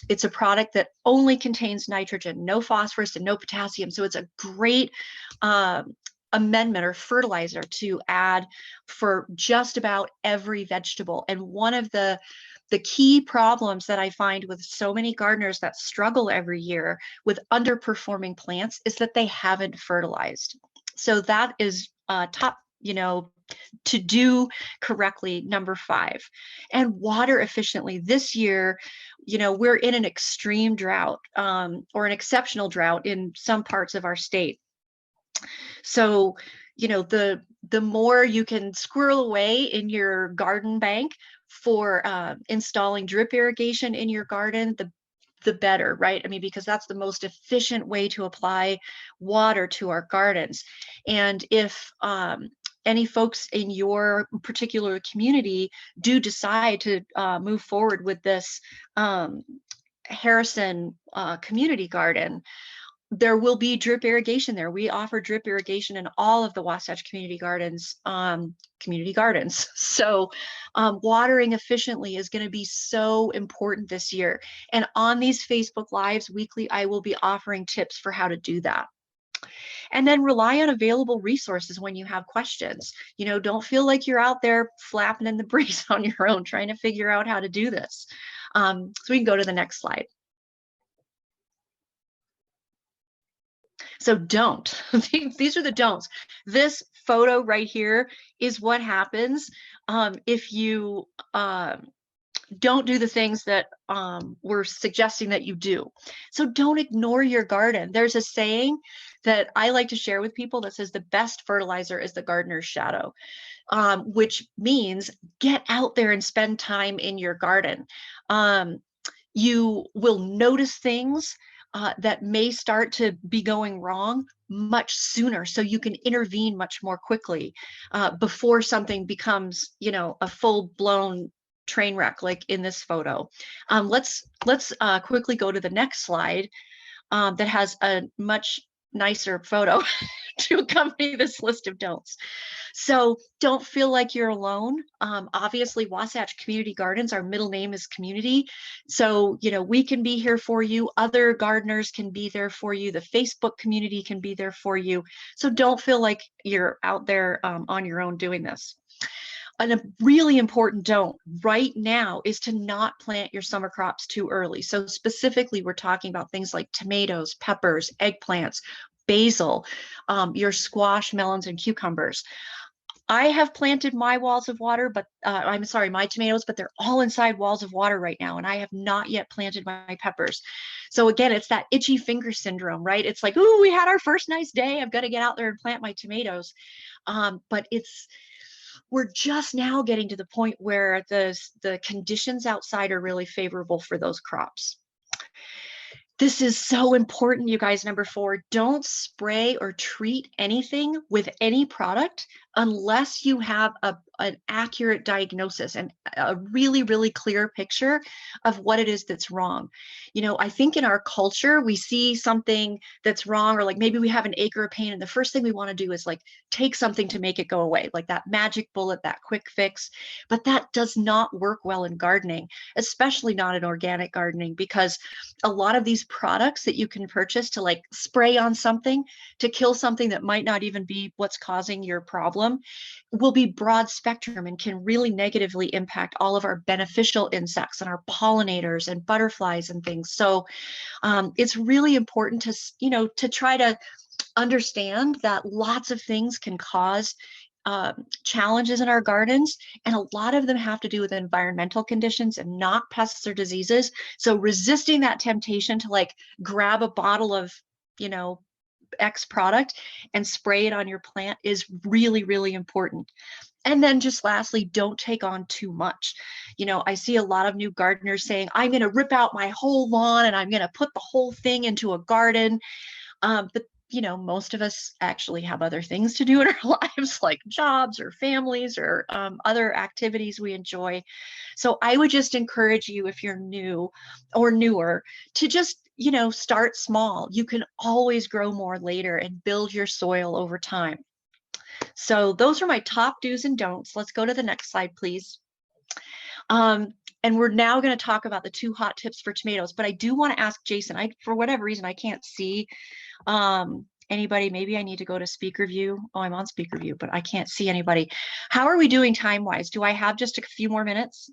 It's a product that only contains nitrogen, no phosphorus and no potassium. So it's a great amendment or fertilizer to add for just about every vegetable. And one of the key problems that I find with so many gardeners that struggle every year with underperforming plants is that they haven't fertilized. So that is top, to do correctly, number 5. And water efficiently. This year, we're in an extreme drought or an exceptional drought in some parts of our state. So, the more you can squirrel away in your garden bank for installing drip irrigation in your garden, the better, right? I mean, because that's the most efficient way to apply water to our gardens. And if any folks in your particular community do decide to move forward with this Harrison community garden, there will be drip irrigation there. We offer drip irrigation in all of the Wasatch community gardens. So watering efficiently is going to be so important this year. And on these Facebook Lives weekly, I will be offering tips for how to do that. And then rely on available resources when you have questions. Don't feel like you're out there flapping in the breeze on your own, trying to figure out how to do this. So we can go to the next slide. So don't. These are the don'ts. This photo right here is what happens if you don't do the things that we're suggesting that you do. So don't ignore your garden. There's a saying that I like to share with people that says the best fertilizer is the gardener's shadow, which means get out there and spend time in your garden. You will notice things that may start to be going wrong much sooner, so you can intervene much more quickly before something becomes, a full-blown train wreck like in this photo. Let's quickly go to the next slide that has a much nicer photo to accompany this list of don'ts. So don't feel like you're alone. Obviously, Wasatch Community Gardens, our middle name is community. So, we can be here for you. Other gardeners can be there for you. The Facebook community can be there for you. So don't feel like you're out there on your own doing this. And a really important don't right now is to not plant your summer crops too early. So specifically, we're talking about things like tomatoes, peppers, eggplants, basil, your squash, melons, and cucumbers. I have planted my walls of water, but my tomatoes, but they're all inside walls of water right now. And I have not yet planted my peppers. So again, it's that itchy finger syndrome, right? It's like, ooh, we had our first nice day. I've got to get out there and plant my tomatoes. But we're just now getting to the point where the conditions outside are really favorable for those crops. This is so important, you guys. Number 4, don't spray or treat anything with any product unless you have an accurate diagnosis and a really, really clear picture of what it is that's wrong. I think in our culture, we see something that's wrong, or like maybe we have an acre of pain, and the first thing we want to do is like take something to make it go away, like that magic bullet, that quick fix. But that does not work well in gardening, especially not in organic gardening, because a lot of these products that you can purchase to like spray on something to kill something that might not even be what's causing your problem will be broad spectrum and can really negatively impact all of our beneficial insects and our pollinators and butterflies and things. So it's really important to try to understand that lots of things can cause challenges in our gardens, and a lot of them have to do with environmental conditions and not pests or diseases. So resisting that temptation to like grab a bottle of X product and spray it on your plant is really, really important. And then just lastly, don't take on too much. You know, I see a lot of new gardeners saying, I'm going to rip out my whole lawn and I'm going to put the whole thing into a garden. But you know, most of us actually have other things to do in our lives, like jobs or families or other activities we enjoy. So I would just encourage you, if you're new or newer, to just, you know, start small. You can always grow more later and build your soil over time. So those are my top do's and don'ts. Let's go to the next slide, please. And we're now going to talk about the 2 hot tips for tomatoes, but I do want to ask Jason, for whatever reason, I can't see anybody. Maybe I need to go to speaker view. Oh, I'm on speaker view, but I can't see anybody. How are we doing time wise? Do I have just a few more minutes?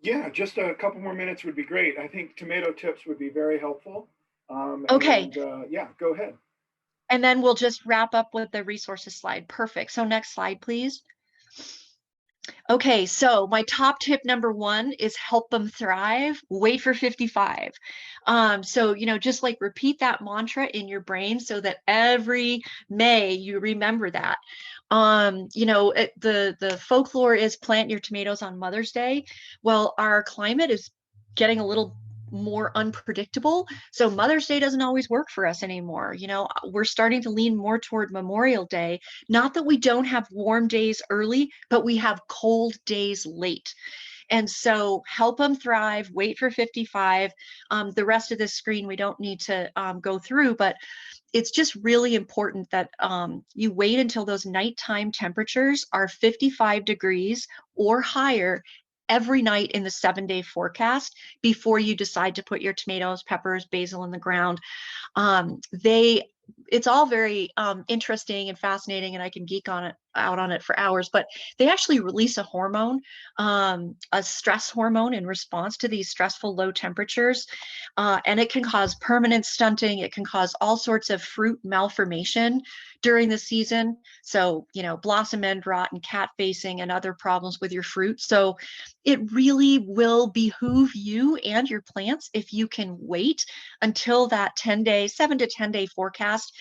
Yeah, just a couple more minutes would be great. I think tomato tips would be very helpful. Okay. And, yeah, go ahead. And then we'll just wrap up with the resources slide. Perfect. So next slide, please. Okay, so my top tip number 1 is help them thrive, wait for 55. So, you know, just like repeat that mantra in your brain so that every May you remember that. You know, the folklore is plant your tomatoes on Mother's Day. Well, our climate is getting a little more unpredictable. So Mother's Day doesn't always work for us anymore. You know, we're starting to lean more toward Memorial Day. Not that we don't have warm days early, but we have cold days late. And so help them thrive, wait for 55. The rest of this screen we don't need to go through, but it's just really important that you wait until those nighttime temperatures are 55 degrees or higher every night in the 7-day forecast before you decide to put your tomatoes, peppers, basil in the ground. It's all very interesting and fascinating, and I can geek out on it for hours, but they actually release a hormone, a stress hormone in response to these stressful low temperatures. And it can cause permanent stunting. It can cause all sorts of fruit malformation during the season. So, you know, blossom end rot and cat facing and other problems with your fruit. So it really will behoove you and your plants if you can wait until that 10-day, 7 to 10-day forecast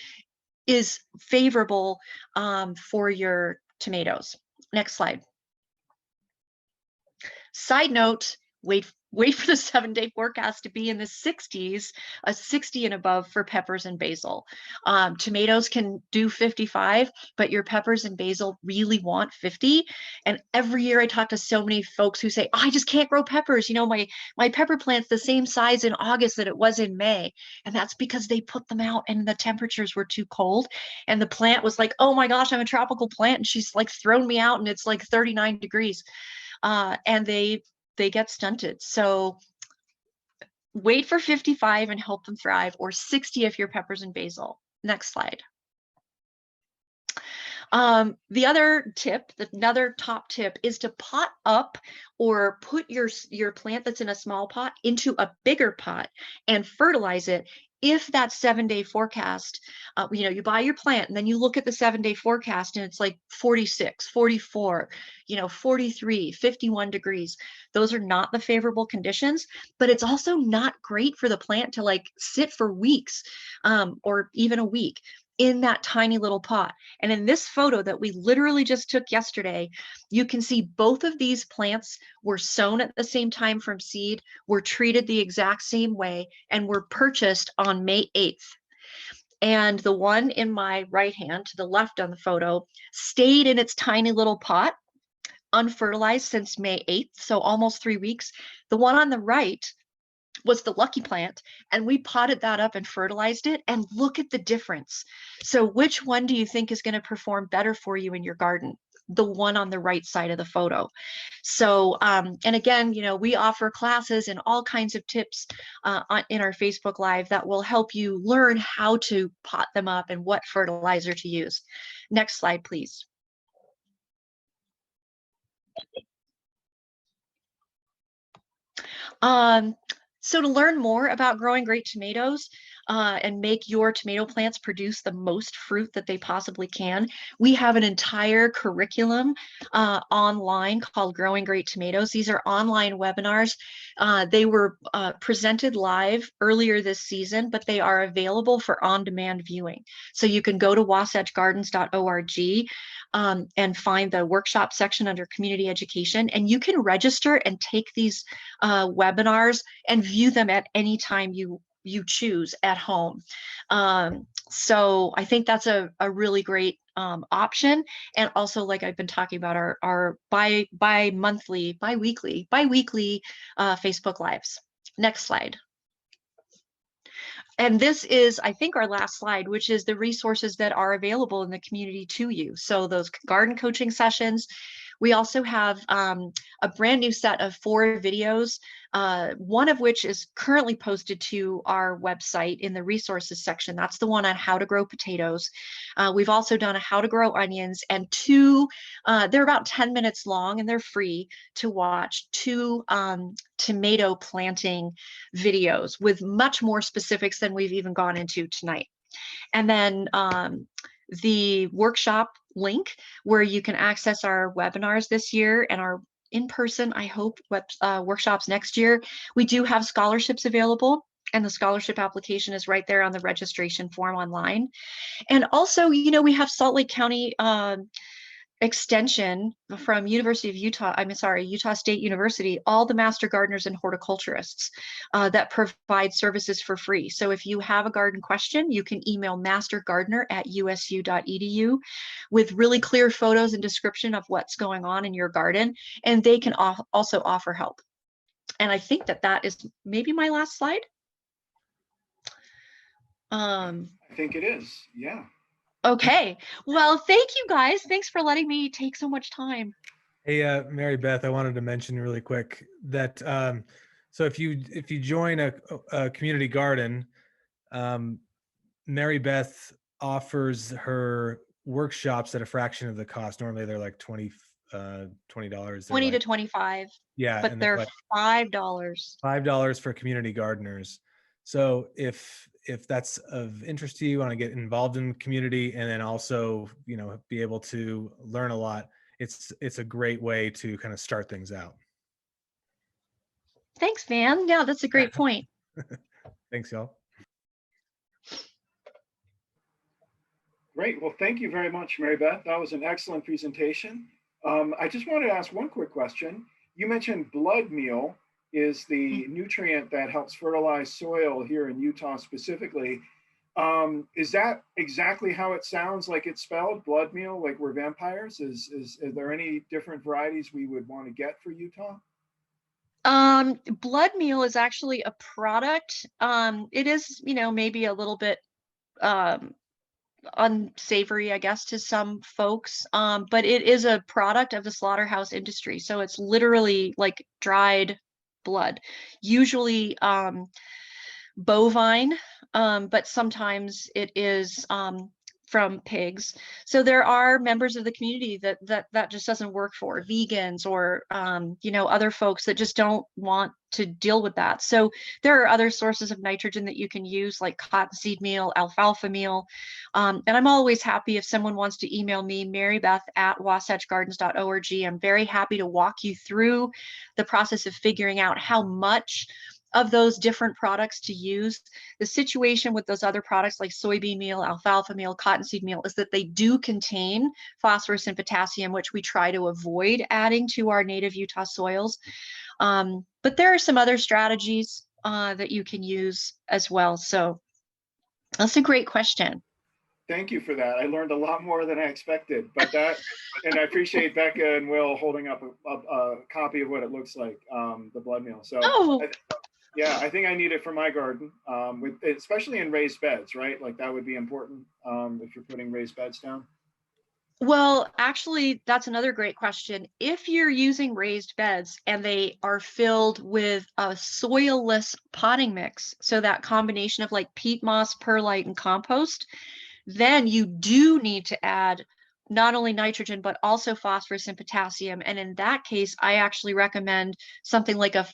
is favorable for your tomatoes. Next slide. Side note, wait for the 7-day forecast to be in the 60s, a 60 and above for peppers and basil. Tomatoes can do 55, but your peppers and basil really want 50. And every year I talk to so many folks who say, oh, I just can't grow peppers. You know, my pepper plant's the same size in August that it was in May. And that's because they put them out and the temperatures were too cold. And the plant was like, oh my gosh, I'm a tropical plant. And she's like thrown me out and it's like 39 degrees. And they get stunted. So wait for 55 and help them thrive, or 60 if you're peppers and basil. Next slide. The other tip, another top tip, is to pot up or put your plant that's in a small pot into a bigger pot and fertilize it. If that 7-day forecast, you know, you buy your plant and then you look at the 7-day forecast and it's like 46, 44, you know, 43, 51 degrees. Those are not the favorable conditions, but it's also not great for the plant to like sit for weeks or even a week in that tiny little pot. And in this photo that we literally just took yesterday, you can see both of these plants were sown at the same time from seed, were treated the exact same way, and were purchased on May 8th. And the one in my right hand to the left on the photo stayed in its tiny little pot, unfertilized since May 8th, so almost 3 weeks. The one on the right was the lucky plant, and we potted that up and fertilized it, and look at the difference. So which one do you think is going to perform better for you in your garden? The one on the right side of the photo. So and again, you know, we offer classes and all kinds of tips in our Facebook Live that will help you learn how to pot them up and what fertilizer to use. Next slide, please. So to learn more about growing great tomatoes, and make your tomato plants produce the most fruit that they possibly can, we have an entire curriculum online called Growing Great Tomatoes. These are online webinars. They were presented live earlier this season, but they are available for on-demand viewing. So you can go to wasatchgardens.org and find the workshop section under community education, and you can register and take these webinars and view them at any time you choose at home. So I think that's a really great option. And also, like I've been talking about, our bi-weekly Facebook Lives. Next slide. And this is, I think, our last slide, which is the resources that are available in the community to you. So those garden coaching sessions. We also have a brand new set of 4 videos, one of which is currently posted to our website in the resources section. That's the one on how to grow potatoes. We've also done a how to grow onions, and 2, they're about 10 minutes long and they're free to watch, 2 tomato planting videos with much more specifics than we've even gone into tonight. And then the workshop link where you can access our webinars this year and our in-person, I hope, workshops next year. We do have scholarships available, and the scholarship application is right there on the registration form online. And also, you know, we have Salt Lake County Extension from Utah State University, all the master gardeners and horticulturists that provide services for free. So if you have a garden question, you can email mastergardener@usu.edu with really clear photos and description of what's going on in your garden, and they can also offer help. And I think that is maybe my last slide. I think it is, yeah. Okay, well, thank you guys. Thanks for letting me take so much time. Hey, Marybeth, I wanted to mention really quick that so if you join a community garden, Marybeth offers her workshops at a fraction of the cost. Normally they're like $20. 20 to 25. Yeah, but they're $5. $5 for community gardeners. So if that's of interest to you, want to get involved in the community, and then also, you know, be able to learn a lot, it's a great way to kind of start things out. Thanks, Van. Yeah, that's a great point. Thanks, y'all. Great. Well, thank you very much, Marybeth. That was an excellent presentation. I just wanted to ask one quick question. You mentioned blood meal is the nutrient that helps fertilize soil here in Utah specifically. Is that exactly how it sounds like it's spelled, blood meal, like we're vampires? Is there any different varieties we would want to get for Utah? Blood meal is actually a product. It is, you know, maybe a little bit unsavory, I guess, to some folks, but it is a product of the slaughterhouse industry. So it's literally like dried blood, usually bovine, but sometimes it is from pigs. So there are members of the community that just doesn't work for, vegans or you know, other folks that just don't want to deal with that. So there are other sources of nitrogen that you can use, like cottonseed meal, alfalfa meal, and I'm always happy if someone wants to email me, marybeth@wasatchgardens.org. I'm very happy to walk you through the process of figuring out how much of those different products to use. The situation with those other products like soybean meal, alfalfa meal, cottonseed meal is that they do contain phosphorus and potassium, which we try to avoid adding to our native Utah soils. But there are some other strategies that you can use as well. So that's a great question. Thank you for that. I learned a lot more than I expected, but and I appreciate Becca and Will holding up a copy of what it looks like, the blood meal. So yeah, I think I need it for my garden, especially in raised beds, right? Like that would be important if you're putting raised beds down. Well, actually, that's another great question. If you're using raised beds and they are filled with a soilless potting mix, so that combination of like peat moss, perlite, and compost, then you do need to add not only nitrogen, but also phosphorus and potassium. And in that case, I actually recommend something like a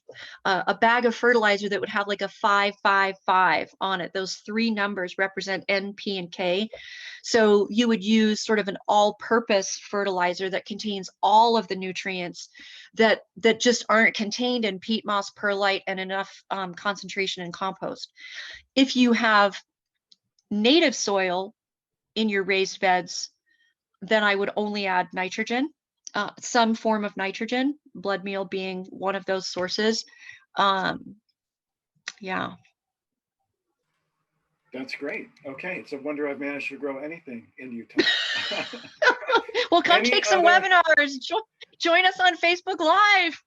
bag of fertilizer that would have like a 555 on it. Those three numbers represent N, P, and K. So you would use sort of an all-purpose fertilizer that contains all of the nutrients that just aren't contained in peat moss, perlite, and enough concentration in compost. If you have native soil in your raised beds, then I would only add nitrogen, some form of nitrogen, blood meal being one of those sources. Yeah. That's great. Okay, it's a wonder I've managed to grow anything in Utah. Well, come Any take some other- webinars. Join us on Facebook Live.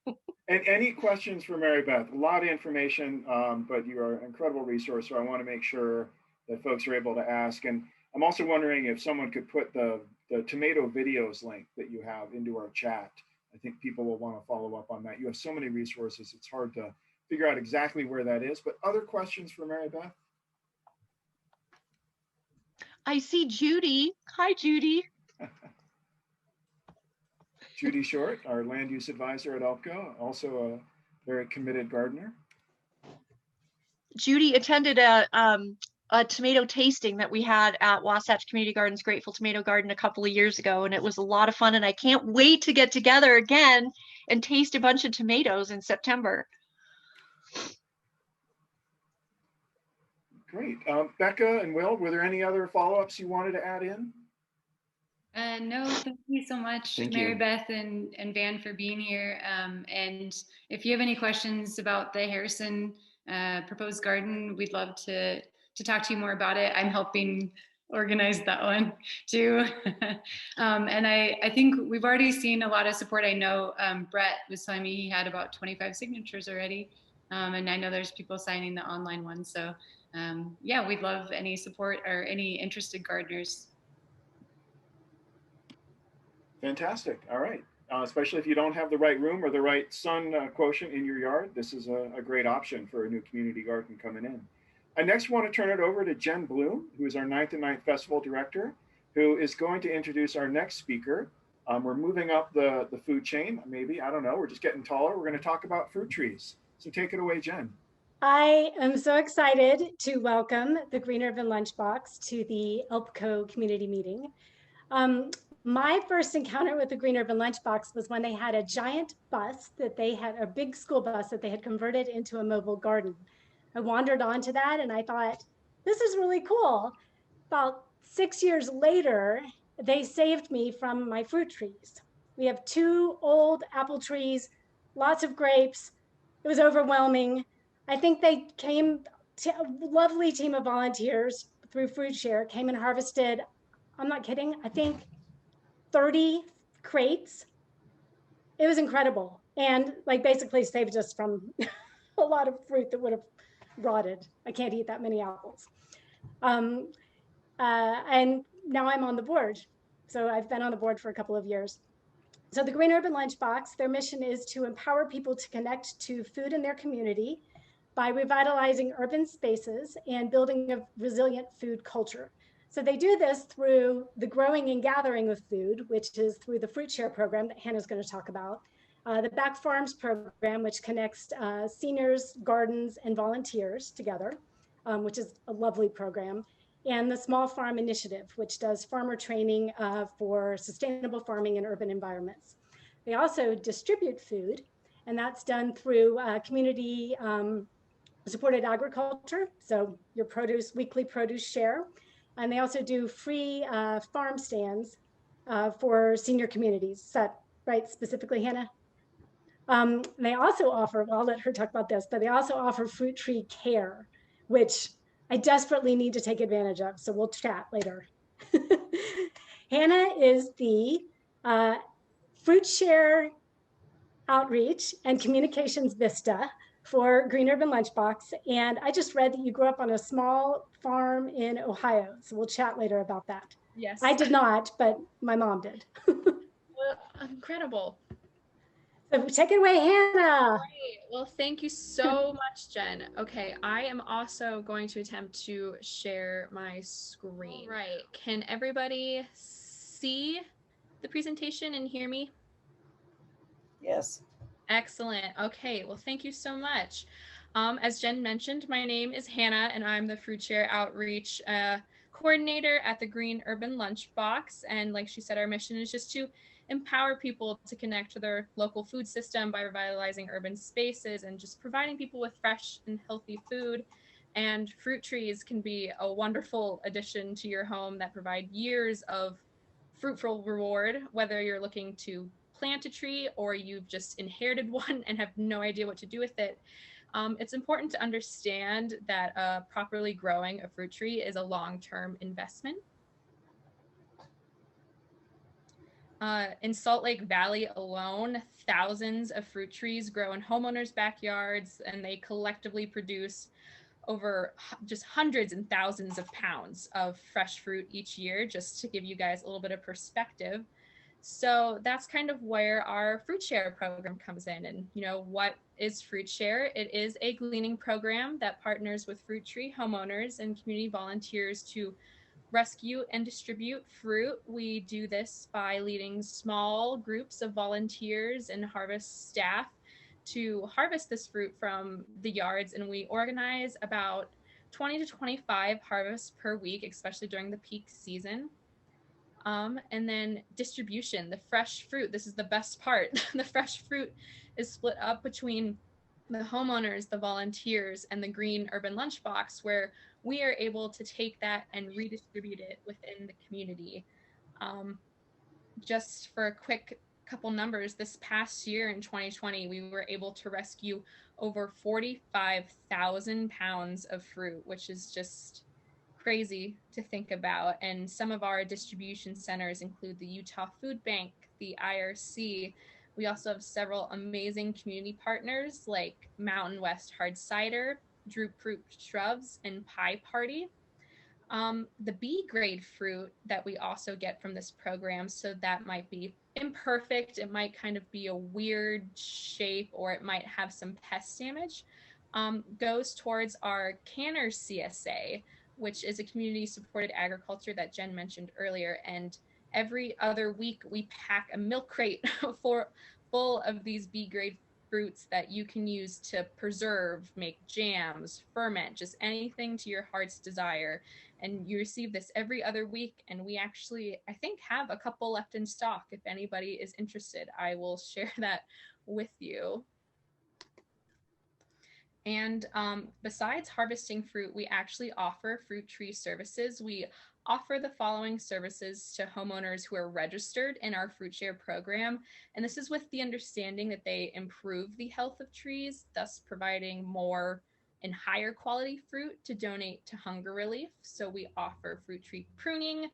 And any questions for Marybeth? A lot of information, but you are an incredible resource. So I want to make sure that folks are able to ask. And I'm also wondering if someone could put the tomato videos link that you have into our chat. I think people will want to follow up on that. You have so many resources, it's hard to figure out exactly where that is. But other questions for Marybeth? I see Judy. Hi, Judy. Judy Short, our land use advisor at ELPCO, also a very committed gardener. Judy attended a tomato tasting that we had at Wasatch Community Gardens Grateful Tomato Garden a couple of years ago, and it was a lot of fun, and I can't wait to get together again and taste a bunch of tomatoes in September. Great. Becca and Will, were there any other follow-ups you wanted to add in? No, thank you so much, Thank you. Marybeth and Van, for being here. And if you have any questions about the Harrison proposed garden, we'd love to talk to you more about it. I'm helping organize that one too. And I think we've already seen a lot of support. I know Brett was telling me he had about 25 signatures already. And I know there's people signing the online one. So yeah, we'd love any support or any interested gardeners. Fantastic. All right. Especially if you don't have the right room or the right sun quotient in your yard, this is a great option for a new community garden coming in. I next want to turn it over to Jen Bloom, who is our 9th and 9th Festival Director, who is going to introduce our next speaker. We're moving up the food chain, maybe, I don't know, we're just getting taller. We're going to talk about fruit trees. So take it away, Jen. I am so excited to welcome the Green Urban Lunchbox to the ELPCO community meeting. My first encounter with the Green Urban Lunchbox was when they had a giant bus that they had, a big school bus that they had converted into a mobile garden. I wandered onto that and I thought, this is really cool. About 6 years later, they saved me from my fruit trees. We have 2 old apple trees, lots of grapes. It was overwhelming. I think they came, a lovely team of volunteers through Fruit Share came and harvested, I'm not kidding, I think 30 crates. It was incredible. And like basically saved us from a lot of fruit that would have rotted. I can't eat that many apples. And now I'm on the board. So I've been on the board for a couple of years. So the Green Urban Lunchbox, their mission is to empower people to connect to food in their community by revitalizing urban spaces and building a resilient food culture. So they do this through the growing and gathering of food, which is through the Fruit Share program that Hannah's going to talk about, the Back Farms program, which connects seniors, gardens, and volunteers together, which is a lovely program, and the Small Farm Initiative, which does farmer training for sustainable farming in urban environments. They also distribute food, and that's done through community supported agriculture, so your produce, weekly produce share. And they also do free farm stands for senior communities. Is that right, specifically, Hannah? They also offer, well, I'll let her talk about this, but they also offer fruit tree care, which I desperately need to take advantage of. So we'll chat later. Hannah is the Fruit Share Outreach and Communications Vista for Green Urban Lunchbox. And I just read that you grew up on a small farm in Ohio. So we'll chat later about that. Yes. I did not, but my mom did. Well, incredible. So take it away, Hannah. Great. Well, thank you so much, Jen. Okay, I am also going to attempt to share my screen. All right. Can everybody see the presentation and hear me? Yes. Excellent. Okay, well, thank you so much. As Jen mentioned, my name is Hannah, and I'm the Fruit Share Outreach Coordinator at the Green Urban Lunchbox. And like she said, our mission is just to empower people to connect to their local food system by revitalizing urban spaces and just providing people with fresh and healthy food. And fruit trees can be a wonderful addition to your home that provide years of fruitful reward, whether you're looking to plant a tree or you've just inherited one and have no idea what to do with it. It's important to understand that properly growing a fruit tree is a long-term investment. In Salt Lake Valley alone, thousands of fruit trees grow in homeowners' backyards, and they collectively produce over just hundreds and thousands of pounds of fresh fruit each year, just to give you guys a little bit of perspective. So that's kind of where our Fruit Share program comes in. And, you know, what is Fruit Share? It is a gleaning program that partners with fruit tree homeowners and community volunteers to rescue and distribute fruit. We do this by leading small groups of volunteers and harvest staff to harvest this fruit from the yards. And we organize about 20 to 25 harvests per week, especially during the peak season. And then distribution, the fresh fruit. This is the best part. The fresh fruit is split up between the homeowners, the volunteers, and the Green Urban Lunchbox, where we are able to take that and redistribute it within the community. Just for a quick couple numbers, this past year in 2020, we were able to rescue over 45,000 pounds of fruit, which is just crazy to think about. And some of our distribution centers include the Utah Food Bank, the IRC. We also have several amazing community partners like Mountain West Hard Cider, Droop Fruit Shrubs, and Pie Party. The B grade fruit that we also get from this program, so that might be imperfect, it might kind of be a weird shape, or it might have some pest damage, goes towards our Canner CSA, which is a community supported agriculture that Jen mentioned earlier. And every other week we pack a milk crate full of these B grade fruits that you can use to preserve, make jams, ferment, just anything to your heart's desire. And you receive this every other week. And we actually, I think, have a couple left in stock. If anybody is interested, I will share that with you. And besides harvesting fruit, we actually offer fruit tree services. We offer the following services to homeowners who are registered in our Fruit Share program. And this is with the understanding that they improve the health of trees, thus providing more and higher quality fruit to donate to hunger relief. So we offer fruit tree pruning,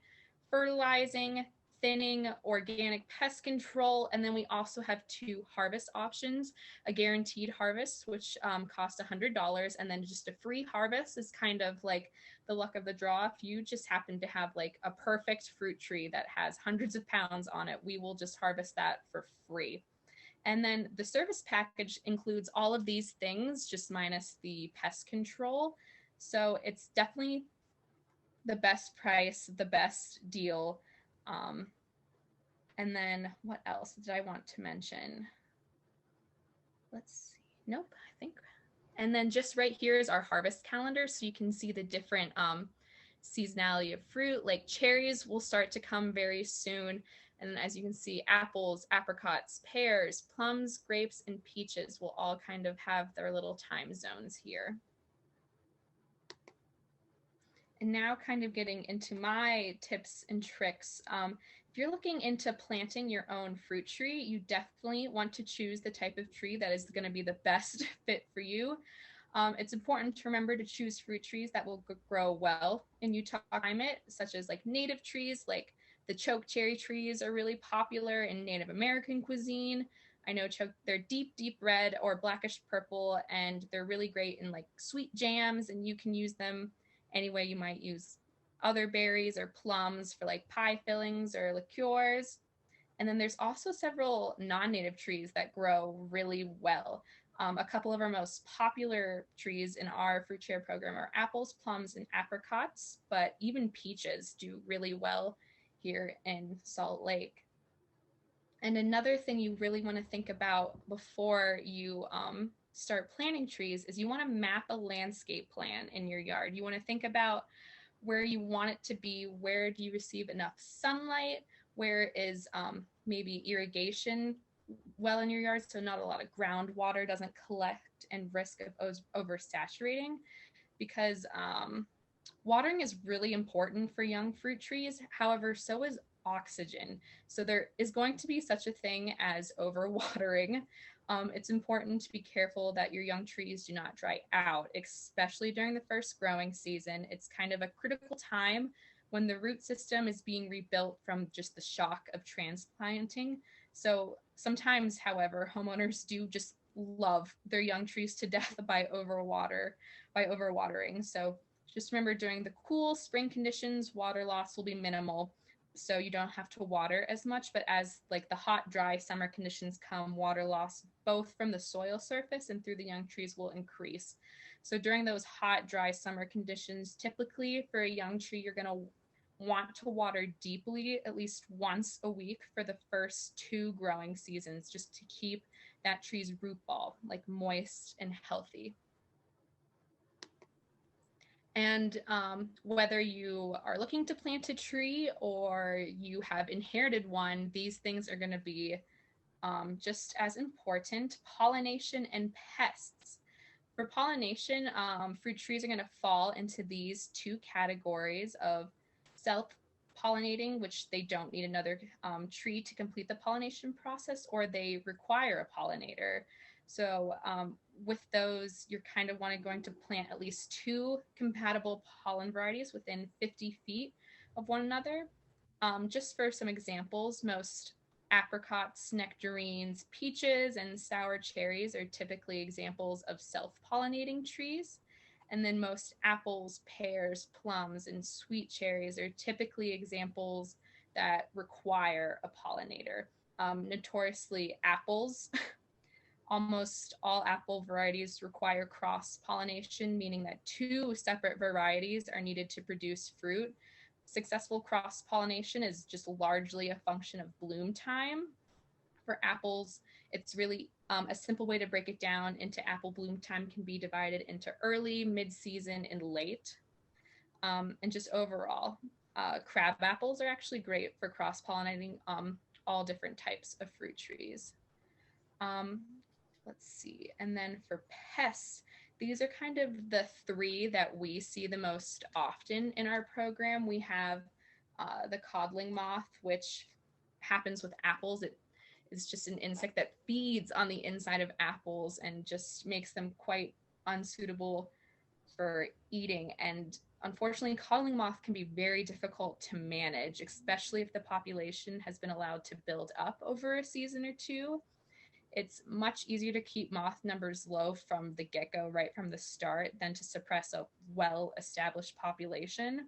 fertilizing, thinning, organic pest control, and then we also have 2 harvest options: a guaranteed harvest, which costs $100, and then just a free harvest is kind of like the luck of the draw. If you just happen to have like a perfect fruit tree that has hundreds of pounds on it, we will just harvest that for free. And then the service package includes all of these things, just minus the pest control. So it's definitely the best price, the best deal. And then what else did I want to mention? Let's see. Nope, I think. And then just right here is our harvest calendar. So you can see the different seasonality of fruit, like cherries will start to come very soon. And as you can see, apples, apricots, pears, plums, grapes, and peaches will all kind of have their little time zones here. And now kind of getting into my tips and tricks. If you're looking into planting your own fruit tree, you definitely want to choose the type of tree that is going to be the best fit for you. It's important to remember to choose fruit trees that will grow well in Utah climate, such as like native trees, like the choke cherry trees are really popular in Native American cuisine. I know they're deep red or blackish purple, and they're really great in like sweet jams, and you can use them any way you might use other berries or plums for like pie fillings or liqueurs. And then there's also several non-native trees that grow really well. A couple of our most popular trees in our Fruit Share program are apples, plums, and apricots, but even peaches do really well here in Salt Lake. And another thing you really want to think about before you start planting trees is you want to map a landscape plan in your yard. You want to think about where you want it to be, where do you receive enough sunlight, where is maybe irrigation well in your yard, so not a lot of groundwater doesn't collect and risk of oversaturating, because watering is really important for young fruit trees. However, so is oxygen. So there is going to be such a thing as overwatering. It's important to be careful that your young trees do not dry out, especially during the first growing season. It's kind of a critical time when the root system is being rebuilt from just the shock of transplanting. So sometimes, however, homeowners do just love their young trees to death by overwatering. So just remember, during the cool spring conditions, water loss will be minimal, so you don't have to water as much. But as like the hot, dry summer conditions come, water loss both from the soil surface and through the young trees will increase. So during those hot, dry summer conditions, typically for a young tree, you're going to want to water deeply at least once a week for the first 2 growing seasons, just to keep that tree's root ball like moist and healthy. And whether you are looking to plant a tree or you have inherited one, these things are going to be just as important: pollination and pests. For pollination, fruit trees are going to fall into these 2 categories of self-pollinating, which they don't need another tree to complete the pollination process, or they require a pollinator. So with those, you're kind of going to plant at least 2 compatible pollen varieties within 50 feet of one another. Just for some examples, most apricots, nectarines, peaches, and sour cherries are typically examples of self-pollinating trees. And then most apples, pears, plums, and sweet cherries are typically examples that require a pollinator. Notoriously, apples, almost all apple varieties require cross-pollination, meaning that 2 separate varieties are needed to produce fruit. Successful cross-pollination is just largely a function of bloom time. For apples, it's really a simple way to break it down into apple bloom time can be divided into early, mid-season, and late. And just overall, crab apples are actually great for cross-pollinating all different types of fruit trees. Let's see. And then for pests, these are kind of the 3 that we see the most often in our program. We have the codling moth, which happens with apples. It is just an insect that feeds on the inside of apples and just makes them quite unsuitable for eating. And unfortunately, codling moth can be very difficult to manage, especially if the population has been allowed to build up over a season or 2. It's much easier to keep moth numbers low from the get-go, right from the start, than to suppress a well-established population.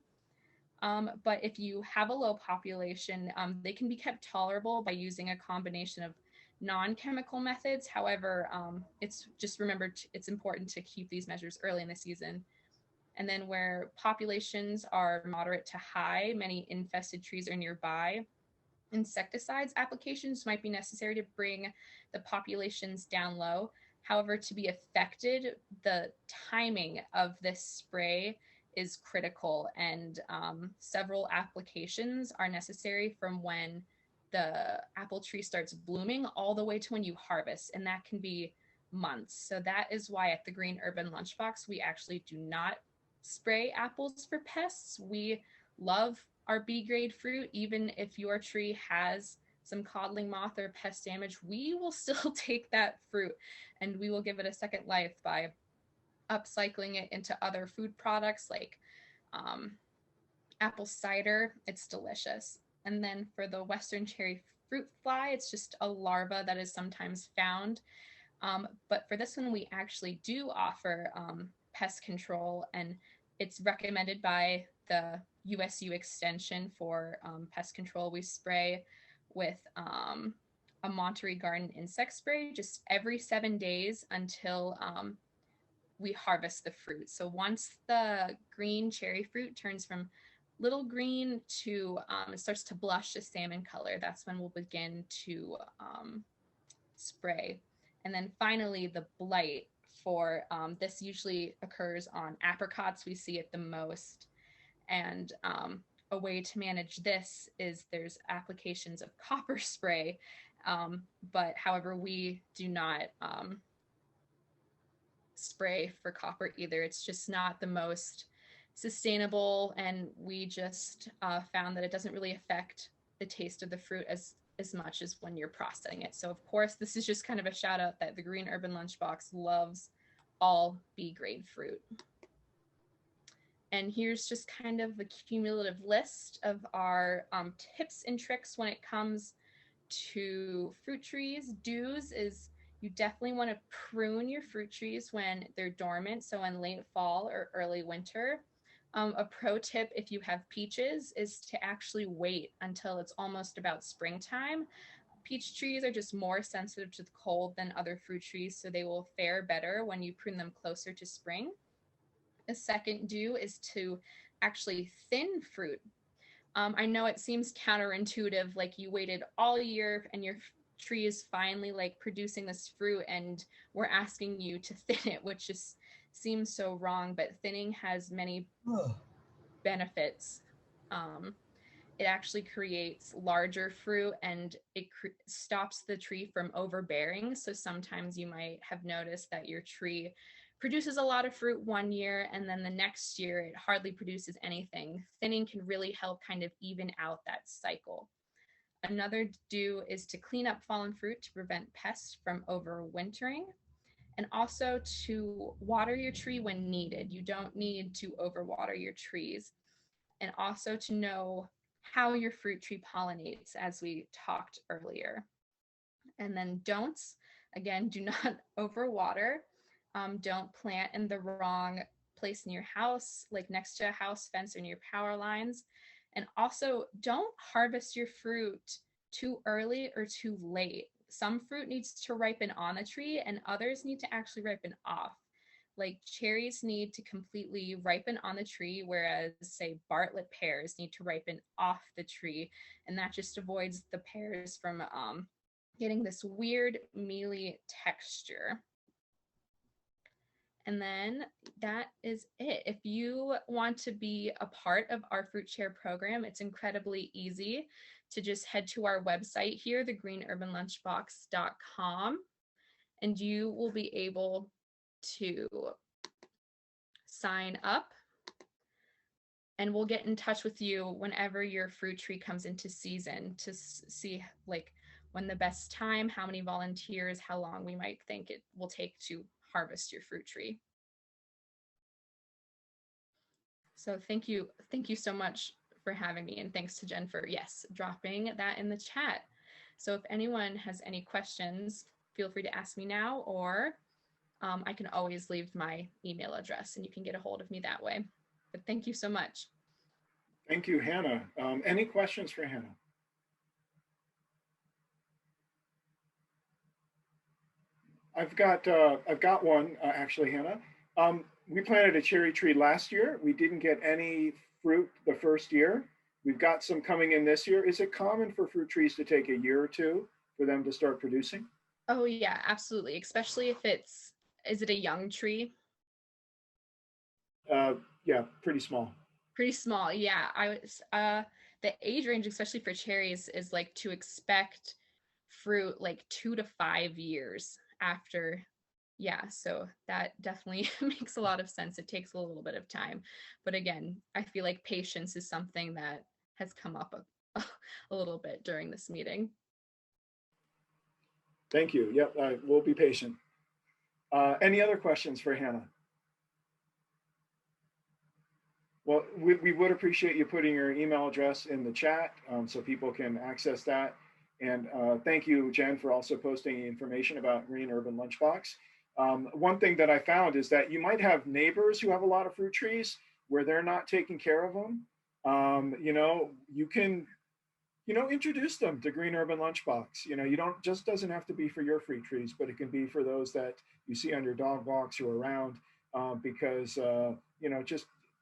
But if you have a low population, they can be kept tolerable by using a combination of non-chemical methods. However, it's just remembered it's important to keep these measures early in the season. And then where populations are moderate to high, many infested trees are nearby, insecticides applications might be necessary to bring the populations down low. However, to be effective, the timing of this spray is critical, and several applications are necessary from when the apple tree starts blooming all the way to when you harvest, and that can be months. So that is why at the Green Urban Lunchbox, we actually do not spray apples for pests. We love our B-grade fruit. Even if your tree has some codling moth or pest damage, we will still take that fruit and we will give it a second life by upcycling it into other food products like apple cider. It's delicious. And then for the Western cherry fruit fly, it's just a larva that is sometimes found. But for this one, we actually do offer pest control, and it's recommended by the USU Extension for pest control. We spray with a Monterey Garden insect spray just every 7 days until we harvest the fruit. So once the green cherry fruit turns from little green to it starts to blush a salmon color, that's when we'll begin to spray. And then finally, the blight for this usually occurs on apricots. We see it the most. And a way to manage this is there's applications of copper spray, but however, we do not spray for copper either. It's just not the most sustainable, and we just found that it doesn't really affect the taste of the fruit as much as when you're processing it. So of course, this is just kind of a shout out that the Green Urban Lunchbox loves all B grade fruit. And here's just kind of a cumulative list of our tips and tricks when it comes to fruit trees. Do's is you definitely want to prune your fruit trees when they're dormant, so in late fall or early winter. A pro tip if you have peaches is to actually wait until it's almost about springtime. Peach trees are just more sensitive to the cold than other fruit trees, so they will fare better when you prune them closer to spring. A second do is to actually thin fruit. I know it seems counterintuitive, like you waited all year and your tree is finally like producing this fruit and we're asking you to thin it, which just seems so wrong, but thinning has many benefits. It actually creates larger fruit and it stops the tree from overbearing. So sometimes you might have noticed that your tree produces a lot of fruit one year and then the next year it hardly produces anything. Thinning can really help kind of even out that cycle. Another do is to clean up fallen fruit to prevent pests from overwintering, and also to water your tree when needed. You don't need to overwater your trees. And also to know how your fruit tree pollinates, as we talked earlier. And then don'ts, again, do not overwater. Don't plant in the wrong place in your house, like next to a house fence or near power lines. And also don't harvest your fruit too early or too late. Some fruit needs to ripen on the tree and others need to actually ripen off. Like cherries need to completely ripen on the tree, whereas say Bartlett pears need to ripen off the tree. And that just avoids the pears from getting this weird mealy texture. And then that is it. If you want to be a part of our fruit share program, it's incredibly easy to just head to our website here, thegreenurbanlunchbox.com, and you will be able to sign up and we'll get in touch with you whenever your fruit tree comes into season to see like when the best time, how many volunteers, how long we might think it will take to harvest your fruit tree. So thank you so much for having me, and thanks to Jen for, yes, dropping that in the chat. So if anyone has any questions, feel free to ask me now, or I can always leave my email address and you can get a hold of me that way. But thank you so much. Thank you, Hannah. Any questions for Hannah? I've got one actually, Hannah. We planted a cherry tree last year. We didn't get any fruit the first year. We've got some coming in this year. Is it common for fruit trees to take a year or two for them to start producing? Oh yeah, absolutely. Especially if is it a young tree? Yeah, pretty small. Pretty small, yeah. The age range, especially for cherries, is like to expect fruit like 2 to 5 years after. Yeah, so that definitely makes a lot of sense. It takes a little bit of time. But again, I feel like patience is something that has come up a little bit during this meeting. Thank you. Yep, we'll be patient. Any other questions for Hannah? Well, we would appreciate you putting your email address in the chat so people can access that. And thank you, Jen, for also posting information about Green Urban Lunchbox. One thing that I found is that you might have neighbors who have a lot of fruit trees where they're not taking care of them. You can, introduce them to Green Urban Lunchbox. Just doesn't have to be for your fruit trees, but it can be for those that you see on your dog walks or around because,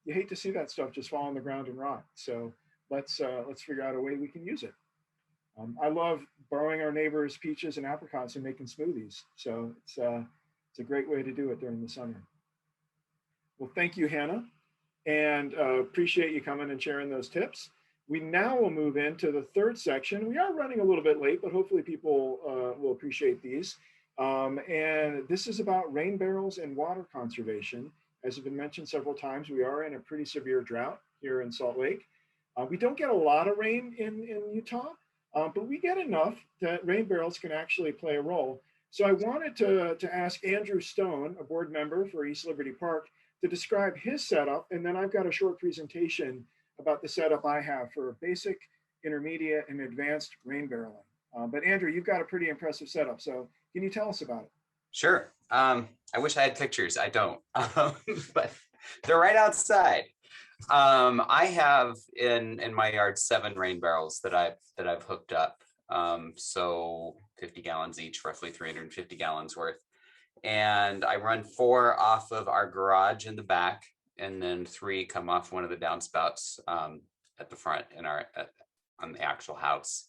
you hate to see that stuff just fall on the ground and rot. So let's figure out a way we can use it. I love borrowing our neighbors' peaches and apricots and making smoothies. So it's a great way to do it during the summer. Well, thank you, Hannah, and appreciate you coming and sharing those tips. We now will move into the third section. We are running a little bit late, but hopefully people will appreciate these. And this is about rain barrels and water conservation. As has been mentioned several times, we are in a pretty severe drought here in Salt Lake. We don't get a lot of rain in Utah, but we get enough that rain barrels can actually play a role. So I wanted to ask Andrew Stone, a board member for East Liberty Park, to describe his setup. And then I've got a short presentation about the setup I have for basic, intermediate, and advanced rain barreling. But Andrew, you've got a pretty impressive setup. So can you tell us about it? Sure. I wish I had pictures. I don't, but they're right outside. I have in my yard 7 rain barrels that I've hooked up. So 50 gallons each, roughly 350 gallons worth. And I run 4 off of our garage in the back, and then 3 come off one of the downspouts at the front in on the actual house.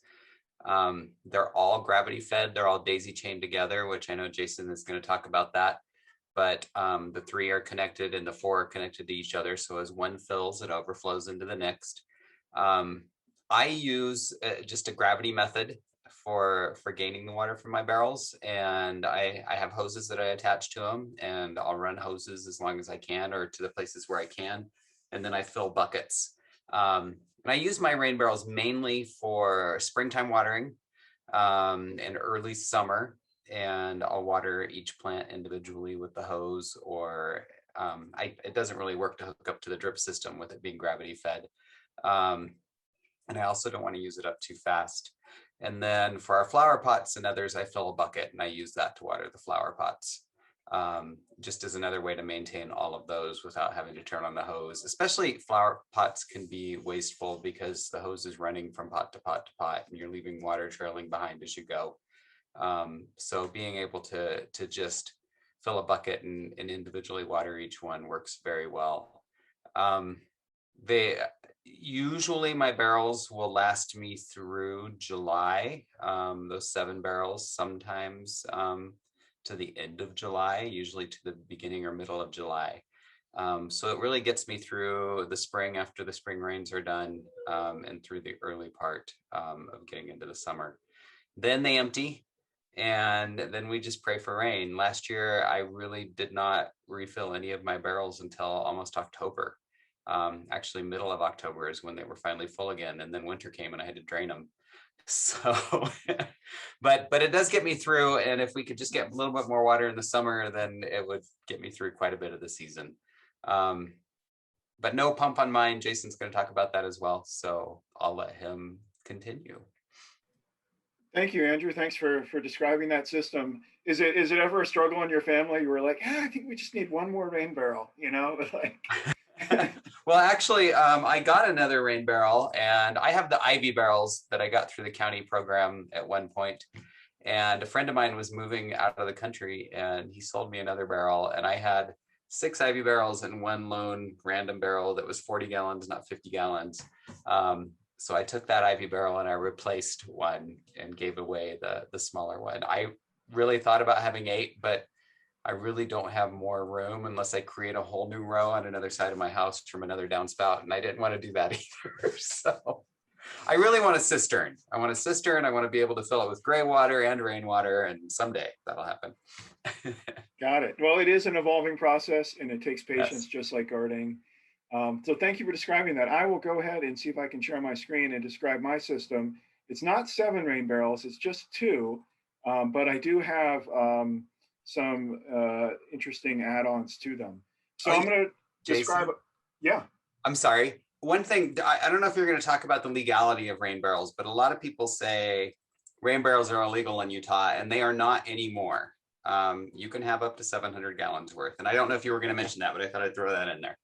They're all gravity fed. They're all daisy chained together, which I know Jason is going to talk about that. But the 3 are connected and the 4 are connected to each other. So as one fills, it overflows into the next. I use just a gravity method for gaining the water from my barrels, and I have hoses that I attach to them, and I'll run hoses as long as I can, or to the places where I can, and then I fill buckets. And I use my rain barrels mainly for springtime watering and early summer, and I'll water each plant individually with the hose, or it doesn't really work to hook up to the drip system with it being gravity fed. And I also don't want to use it up too fast. And then for our flower pots and others, I fill a bucket and I use that to water the flower pots. Just as another way to maintain all of those without having to turn on the hose. Especially flower pots can be wasteful because the hose is running from pot to pot to pot and you're leaving water trailing behind as you go. So being able to just fill a bucket and individually water each one works very well. Usually my barrels will last me through July, those 7 barrels, sometimes to the end of July, usually to the beginning or middle of July. So it really gets me through the spring after the spring rains are done, and through the early part of getting into the summer. Then they empty, and then we just pray for rain. Last year, I really did not refill any of my barrels until almost October. Actually, middle of October is when they were finally full again, and then winter came and I had to drain them. So, but it does get me through, and if we could just get a little bit more water in the summer, then it would get me through quite a bit of the season. But no pump on mine. Jason's going to talk about that as well, so I'll let him continue. Thank you, Andrew. Thanks for describing that system. Is it ever a struggle in your family? You were like, I think we just need one more rain barrel, you know, like. Well, actually, I got another rain barrel, and I have the Ivy barrels that I got through the county program at one point. And a friend of mine was moving out of the country, and he sold me another barrel, and I had 6 Ivy barrels and 1 lone random barrel that was 40 gallons, not 50 gallons. So I took that Ivy barrel and I replaced one and gave away the smaller one. I really thought about having 8, but I really don't have more room unless I create a whole new row on another side of my house from another downspout. And I didn't want to do that either. So I really want a cistern. I want a cistern. I want to be able to fill it with gray water and rainwater. And someday that'll happen. Got it. Well, it is an evolving process and it takes patience, Yes. just like gardening. So thank you for describing that. I will go ahead and see if I can share my screen and describe my system. It's not 7 rain barrels, it's just 2, but I do have some interesting add-ons to them. So I'm going to describe. Jason? Yeah. I'm sorry. One thing, I don't know if you're going to talk about the legality of rain barrels, but a lot of people say rain barrels are illegal in Utah, and they are not anymore. You can have up to 700 gallons worth. And I don't know if you were going to mention that, but I thought I'd throw that in there.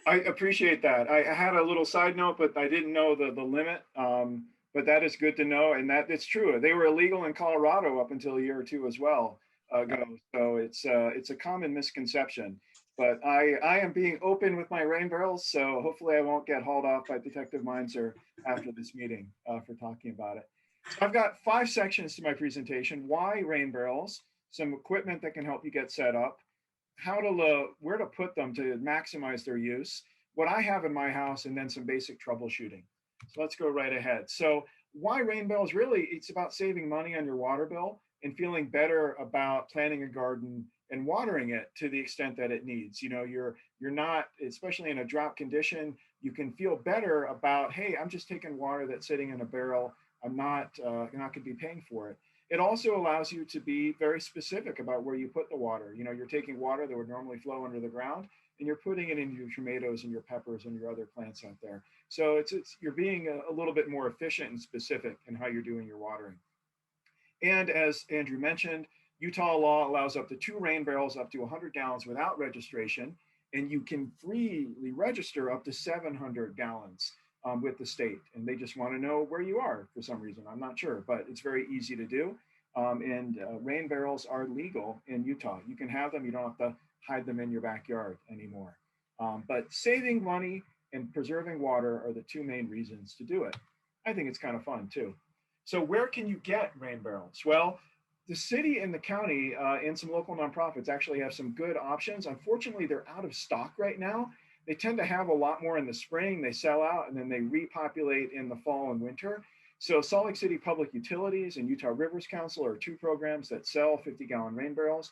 I appreciate that. I had a little side note, but I didn't know the limit. But that is good to know. And that it's true. They were illegal in Colorado up until a year or 2 as well ago. So it's a common misconception. But I am being open with my rain barrels, so hopefully I won't get hauled off by Detective Meinzer after this meeting for talking about it. So I've got 5 sections to my presentation: why rain barrels, some equipment that can help you get set up, how to where to put them to maximize their use, what I have in my house, and then some basic troubleshooting. So let's go right ahead. So why rain barrels? Really, it's about saving money on your water bill and feeling better about planting a garden and watering it to the extent that it needs. You know, you're not, especially in a drought condition, you can feel better about, hey, I'm just taking water that's sitting in a barrel. I'm not going to be paying for it. It also allows you to be very specific about where you put the water. You know, you're taking water that would normally flow under the ground and you're putting it into your tomatoes and your peppers and your other plants out there. So you're being a little bit more efficient and specific in how you're doing your watering. And as Andrew mentioned, Utah law allows up to 2 rain barrels up to 100 gallons without registration, and you can freely register up to 700 gallons with the state. And they just want to know where you are for some reason. I'm not sure, but it's very easy to do. Rain barrels are legal in Utah. You can have them. You don't have to hide them in your backyard anymore. But saving money and preserving water are the 2 main reasons to do it. I think it's kind of fun too. So where can you get rain barrels? Well, the city and the county and some local nonprofits actually have some good options. Unfortunately, they're out of stock right now. They tend to have a lot more in the spring. They sell out and then they repopulate in the fall and winter. So Salt Lake City Public Utilities and Utah Rivers Council are 2 programs that sell 50-gallon rain barrels.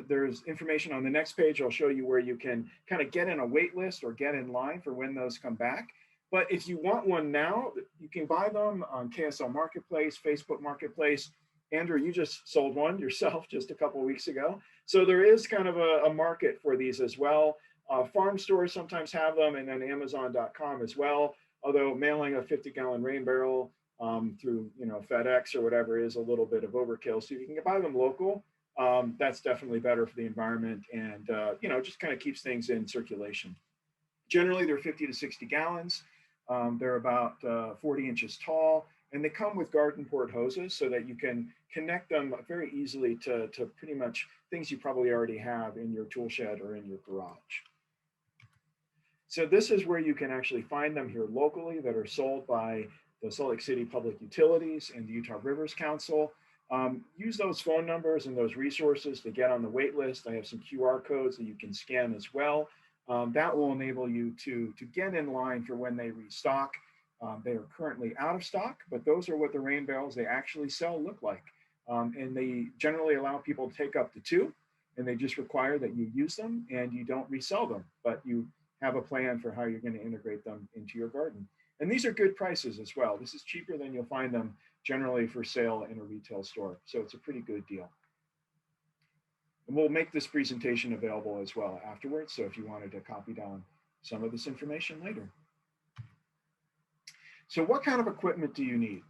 There's information on the next page. I'll show you where you can kind of get in a wait list or get in line for when those come back. But if you want one now, you can buy them on KSL Marketplace, Facebook Marketplace. Andrew, you just sold one yourself just a couple of weeks ago. So there is kind of a market for these as well. Farm stores sometimes have them, and then Amazon.com as well. Although mailing a 50-gallon rain barrel through FedEx or whatever is a little bit of overkill. So you can buy them local. That's definitely better for the environment and just kind of keeps things in circulation. Generally, they're 50 to 60 gallons. They're about 40 inches tall, and they come with garden port hoses so that you can connect them very easily to pretty much things you probably already have in your tool shed or in your garage. So this is where you can actually find them here locally that are sold by the Salt Lake City Public Utilities and the Utah Rivers Council. Use those phone numbers and those resources to get on the wait list. I have some QR codes that you can scan as well. That will enable you to get in line for when they restock. They are currently out of stock, but those are what the rain barrels they actually sell look like. And they generally allow people to take up to 2, and they just require that you use them and you don't resell them, but you have a plan for how you're going to integrate them into your garden. And these are good prices as well. This is cheaper than you'll find them generally for sale in a retail store. So it's a pretty good deal. And we'll make this presentation available as well afterwards. So if you wanted to copy down some of this information later. So what kind of equipment do you need?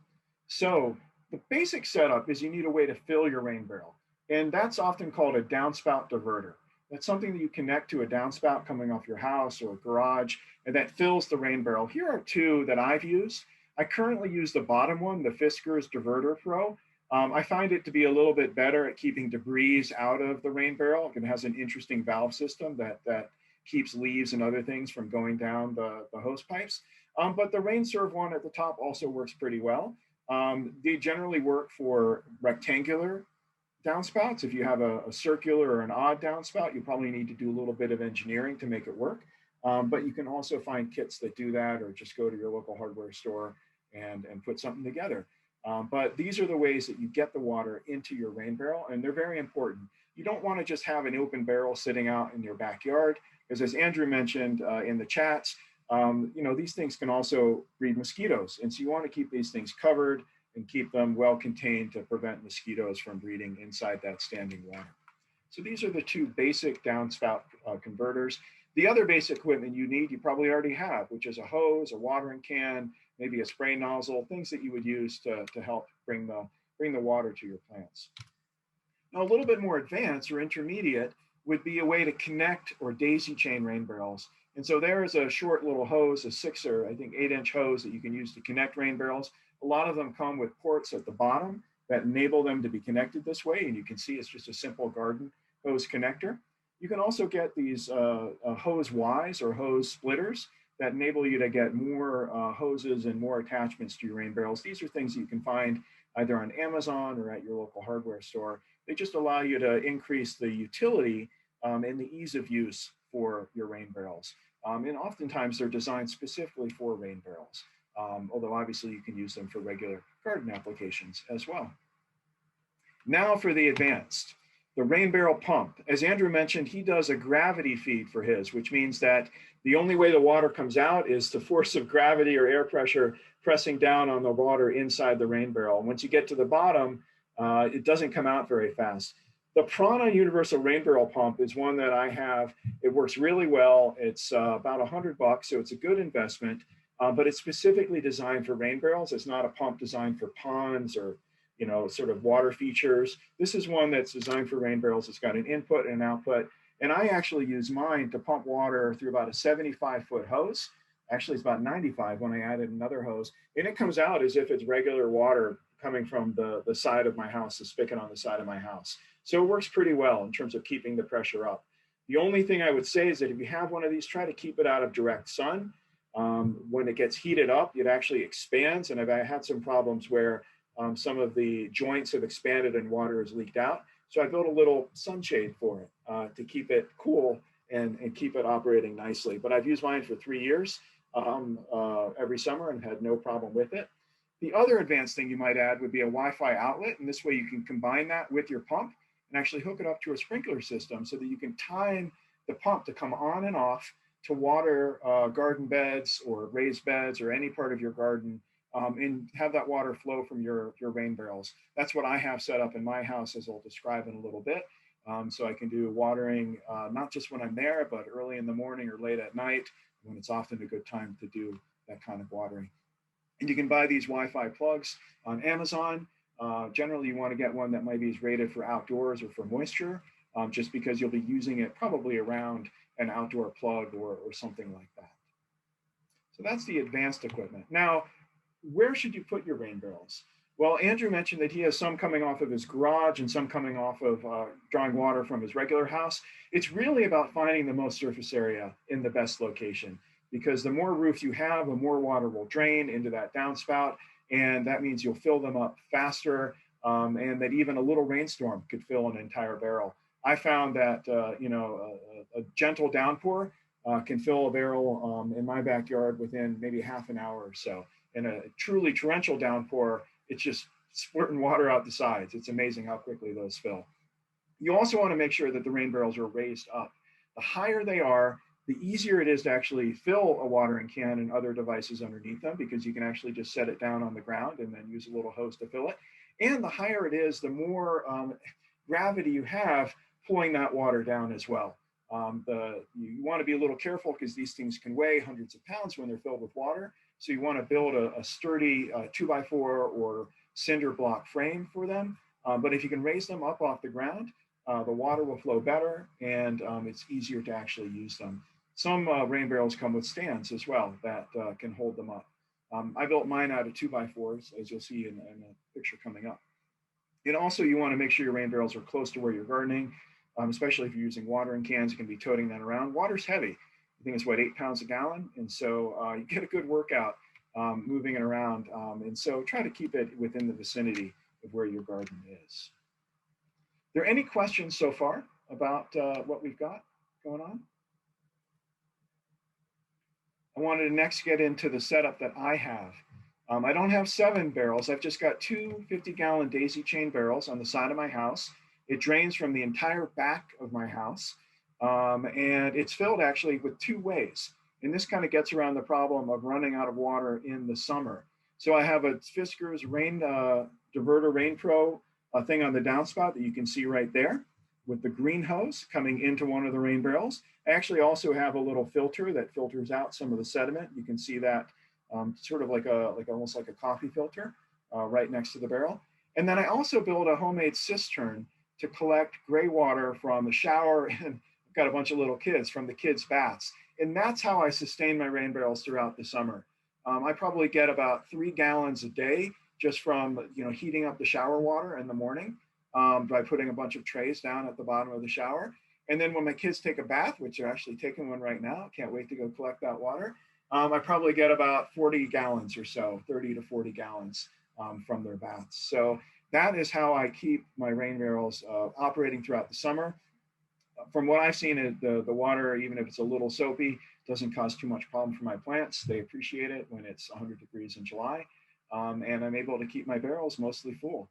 So the basic setup is you need a way to fill your rain barrel. And that's often called a downspout diverter. That's something that you connect to a downspout coming off your house or garage, and that fills the rain barrel. Here are 2 that I've used. I currently use the bottom one, the Fiskars Diverter Pro. I find it to be a little bit better at keeping debris out of the rain barrel. It has an interesting valve system that keeps leaves and other things from going down the hose pipes. But the RainServe one at the top also works pretty well. They generally work for rectangular downspouts. If you have a circular or an odd downspout, you probably need to do a little bit of engineering to make it work. But you can also find kits that do that, or just go to your local hardware store and put something together. But these are the ways that you get the water into your rain barrel, and they're very important. You don't want to just have an open barrel sitting out in your backyard, because as Andrew mentioned in the chats, these things can also breed mosquitoes. And so you want to keep these things covered and keep them well contained to prevent mosquitoes from breeding inside that standing water. So these are the 2 basic downspout converters. The other basic equipment you need, you probably already have, which is a hose, a watering can, maybe a spray nozzle, things that you would use to help bring the water to your plants. Now, a little bit more advanced or intermediate would be a way to connect or daisy chain rain barrels. And so there is a short little hose, a 6 or I think 8-inch hose that you can use to connect rain barrels. A lot of them come with ports at the bottom that enable them to be connected this way. And you can see it's just a simple garden hose connector. You can also get these hose Ys or hose splitters that enable you to get more hoses and more attachments to your rain barrels. These are things that you can find either on Amazon or at your local hardware store. They just allow you to increase the utility and the ease of use for your rain barrels. And oftentimes they're designed specifically for rain barrels, although obviously you can use them for regular garden applications as well. Now for the advanced, the rain barrel pump. As Andrew mentioned, he does a gravity feed for his, which means that the only way the water comes out is the force of gravity or air pressure pressing down on the water inside the rain barrel. And once you get to the bottom, it doesn't come out very fast. The Prana Universal Rain Barrel Pump is one that I have. It works really well. It's about $100, so it's a good investment, but it's specifically designed for rain barrels. It's not a pump designed for ponds or sort of water features. This is one that's designed for rain barrels. It's got an input and an output. And I actually use mine to pump water through about a 75-foot hose. Actually, it's about 95 when I added another hose. And it comes out as if it's regular water coming from the side of my house, the spigot on the side of my house. So it works pretty well in terms of keeping the pressure up. The only thing I would say is that if you have one of these, try to keep it out of direct sun. When it gets heated up, it actually expands. And I've had some problems where some of the joints have expanded and water has leaked out. So I built a little sunshade for it to keep it cool and keep it operating nicely. But I've used mine for 3 years every summer and had no problem with it. The other advanced thing you might add would be a Wi-Fi outlet. And this way you can combine that with your pump and actually hook it up to a sprinkler system so that you can time the pump to come on and off to water garden beds or raised beds or any part of your garden and have that water flow from your rain barrels. That's what I have set up in my house, as I'll describe in a little bit. So I can do watering, not just when I'm there, but early in the morning or late at night, when it's often a good time to do that kind of watering. And you can buy these Wi-Fi plugs on Amazon. Generally, you want to get one that might be rated for outdoors or for moisture, just because you'll be using it probably around an outdoor plug or something like that. So that's the advanced equipment. Now, where should you put your rain barrels? Well, Andrew mentioned that he has some coming off of his garage and some coming off of drawing water from his regular house. It's really about finding the most surface area in the best location, because the more roof you have, the more water will drain into that downspout. And that means you'll fill them up faster, and that even a little rainstorm could fill an entire barrel. I found that a gentle downpour can fill a barrel in my backyard within maybe half an hour or so. And a truly torrential downpour, it's just squirting water out the sides. It's amazing how quickly those fill. You also want to make sure that the rain barrels are raised up. The higher they are, the easier it is to actually fill a watering can and other devices underneath them, because you can actually just set it down on the ground and then use a little hose to fill it. And the higher it is, the more gravity you have pulling that water down as well. You want to be a little careful because these things can weigh hundreds of pounds when they're filled with water. So you want to build a sturdy 2x4 or cinder block frame for them. But if you can raise them up off the ground, the water will flow better and it's easier to actually use them. Some rain barrels come with stands as well that can hold them up. I built mine out of 2x4s, as you'll see in a picture coming up. And also you want to make sure your rain barrels are close to where you're gardening, especially if you're using watering cans. You can be toting that around. Water's heavy. I think it's 8 pounds a gallon. And so you get a good workout moving it around. And so try to keep it within the vicinity of where your garden is. Are there any questions so far about what we've got going on? I wanted to next get into the setup that I have. I don't have 7 barrels. I've just got 2 50-gallon daisy chain barrels on the side of my house. It drains from the entire back of my house. And it's filled actually with 2 ways. And this kind of gets around the problem of running out of water in the summer. So I have a Fiskars Rain Diverter Rain Pro thing on the downspout that you can see right there with the green hose coming into one of the rain barrels. I actually also have a little filter that filters out some of the sediment. You can see that sort of like almost like a coffee filter right next to the barrel. And then I also built a homemade cistern to collect gray water from the shower, and I've got a bunch of little kids from the kids' baths. And that's how I sustain my rain barrels throughout the summer. I probably get about 3 gallons a day just from heating up the shower water in the morning by putting a bunch of trays down at the bottom of the shower. And then when my kids take a bath, which they're actually taking one right now, can't wait to go collect that water. I probably get about 40 gallons or so, 30 to 40 gallons from their baths. So that is how I keep my rain barrels operating throughout the summer. From what I've seen, the water, even if it's a little soapy, doesn't cause too much problem for my plants. They appreciate it when it's 100 degrees in July. And I'm able to keep my barrels mostly full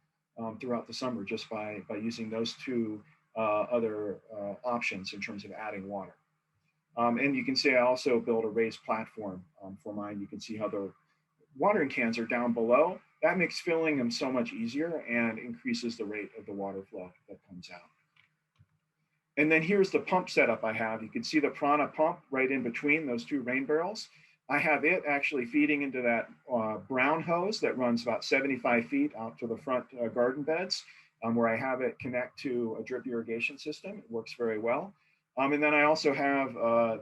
throughout the summer just by using those two other options in terms of adding water. And you can see I also built a raised platform for mine. You can see how the watering cans are down below. That makes filling them so much easier and increases the rate of the water flow that comes out. And then here's the pump setup I have. You can see the Prana pump right in between those two rain barrels. I have it actually feeding into that brown hose that runs about 75 feet out to the front garden beds, where I have it connect to a drip irrigation system. It works very well. And then I also have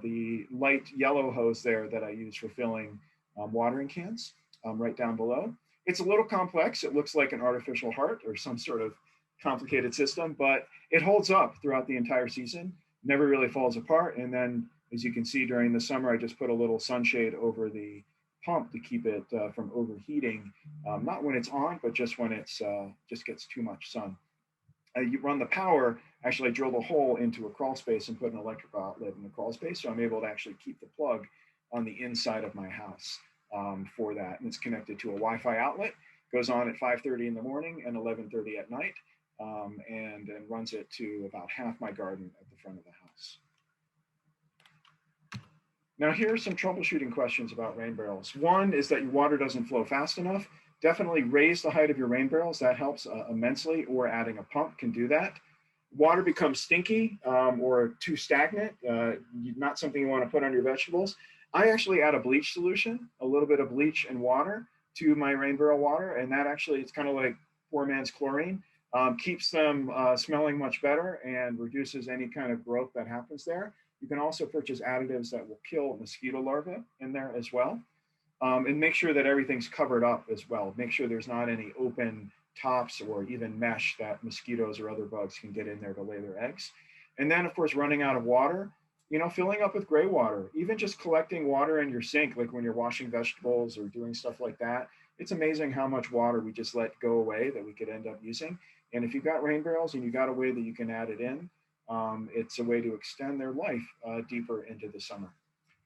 the light yellow hose there that I use for filling watering cans right down below. It's a little complex. It looks like an artificial heart or some sort of complicated system, but it holds up throughout the entire season, never really falls apart. And then as you can see during the summer, I just put a little sunshade over the pump to keep it from overheating, not when it's on, but just when it's just gets too much sun. You run the power, actually I drilled a hole into a crawl space and put an electrical outlet in the crawl space. So I'm able to actually keep the plug on the inside of my house for that. And it's connected to a Wi-Fi outlet, goes on at 5:30 in the morning and 11:30 at night, and runs it to about half my garden at the front of the house. Now here are some troubleshooting questions about rain barrels. One is that your water doesn't flow fast enough. Definitely raise the height of your rain barrels. That helps immensely, or adding a pump can do that. Water becomes stinky or too stagnant, not something you want to put on your vegetables. I actually add a bleach solution, a little bit of bleach and water to my rain barrel water. And that actually, it's kind of like poor man's chlorine, keeps them smelling much better and reduces any kind of growth that happens there. You can also purchase additives that will kill mosquito larvae in there as well. And make sure that everything's covered up as well. Make sure there's not any open tops or even mesh that mosquitoes or other bugs can get in there to lay their eggs. And then of course, running out of water, filling up with gray water, even just collecting water in your sink, like when you're washing vegetables or doing stuff like that. It's amazing how much water we just let go away that we could end up using. And if you've got rain barrels and you got a way that you can add it in, it's a way to extend their life deeper into the summer.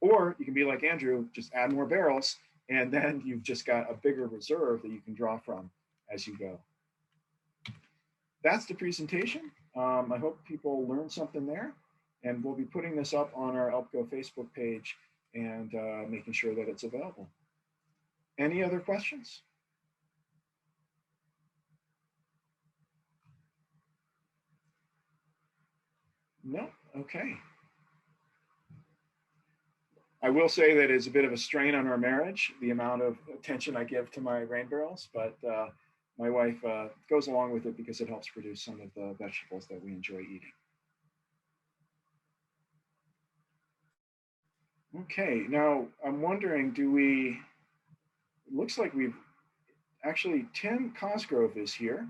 Or you can be like Andrew, just add more barrels, and then you've just got a bigger reserve that you can draw from as you go. That's the presentation. I hope people learned something there, and we'll be putting this up on our ELPCO Facebook page and making sure that it's available. Any other questions? No? Okay. I will say that it's a bit of a strain on our marriage, the amount of attention I give to my rain barrels, but my wife goes along with it because it helps produce some of the vegetables that we enjoy eating. Okay, now I'm wondering, it looks like we've actually, Tim Cosgrove is here.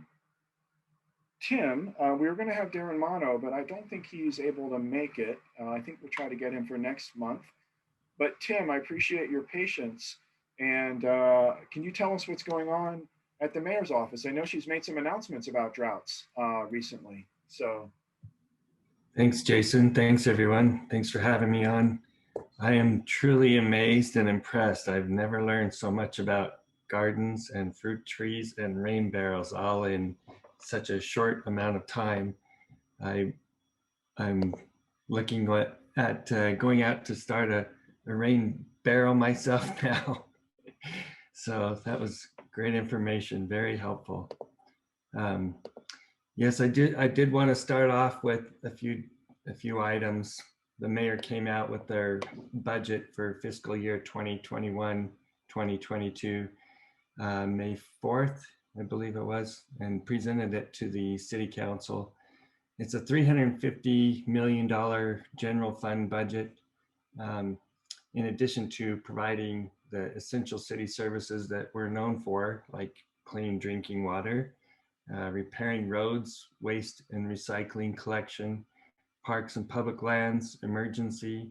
Tim, we were going to have Darren Mono, but I don't think he's able to make it. I think we'll try to get him for next month. But Tim, I appreciate your patience. And can you tell us what's going on at the mayor's office? I know she's made some announcements about droughts recently. So. Thanks, Jason. Thanks, everyone. Thanks for having me on. I am truly amazed and impressed. I've never learned so much about gardens and fruit trees and rain barrels all in such a short amount of time. I'm looking at going out to start a rain barrel myself now. So that was great information, very helpful. Yes, I did want to start off with a few items. The mayor came out with their budget for fiscal year 2021-2022, May 4th, I believe it was, and presented it to the city council. It's a $350 million general fund budget, in addition to providing the essential city services that we're known for, like clean drinking water, repairing roads, waste and recycling collection, parks and public lands, emergency,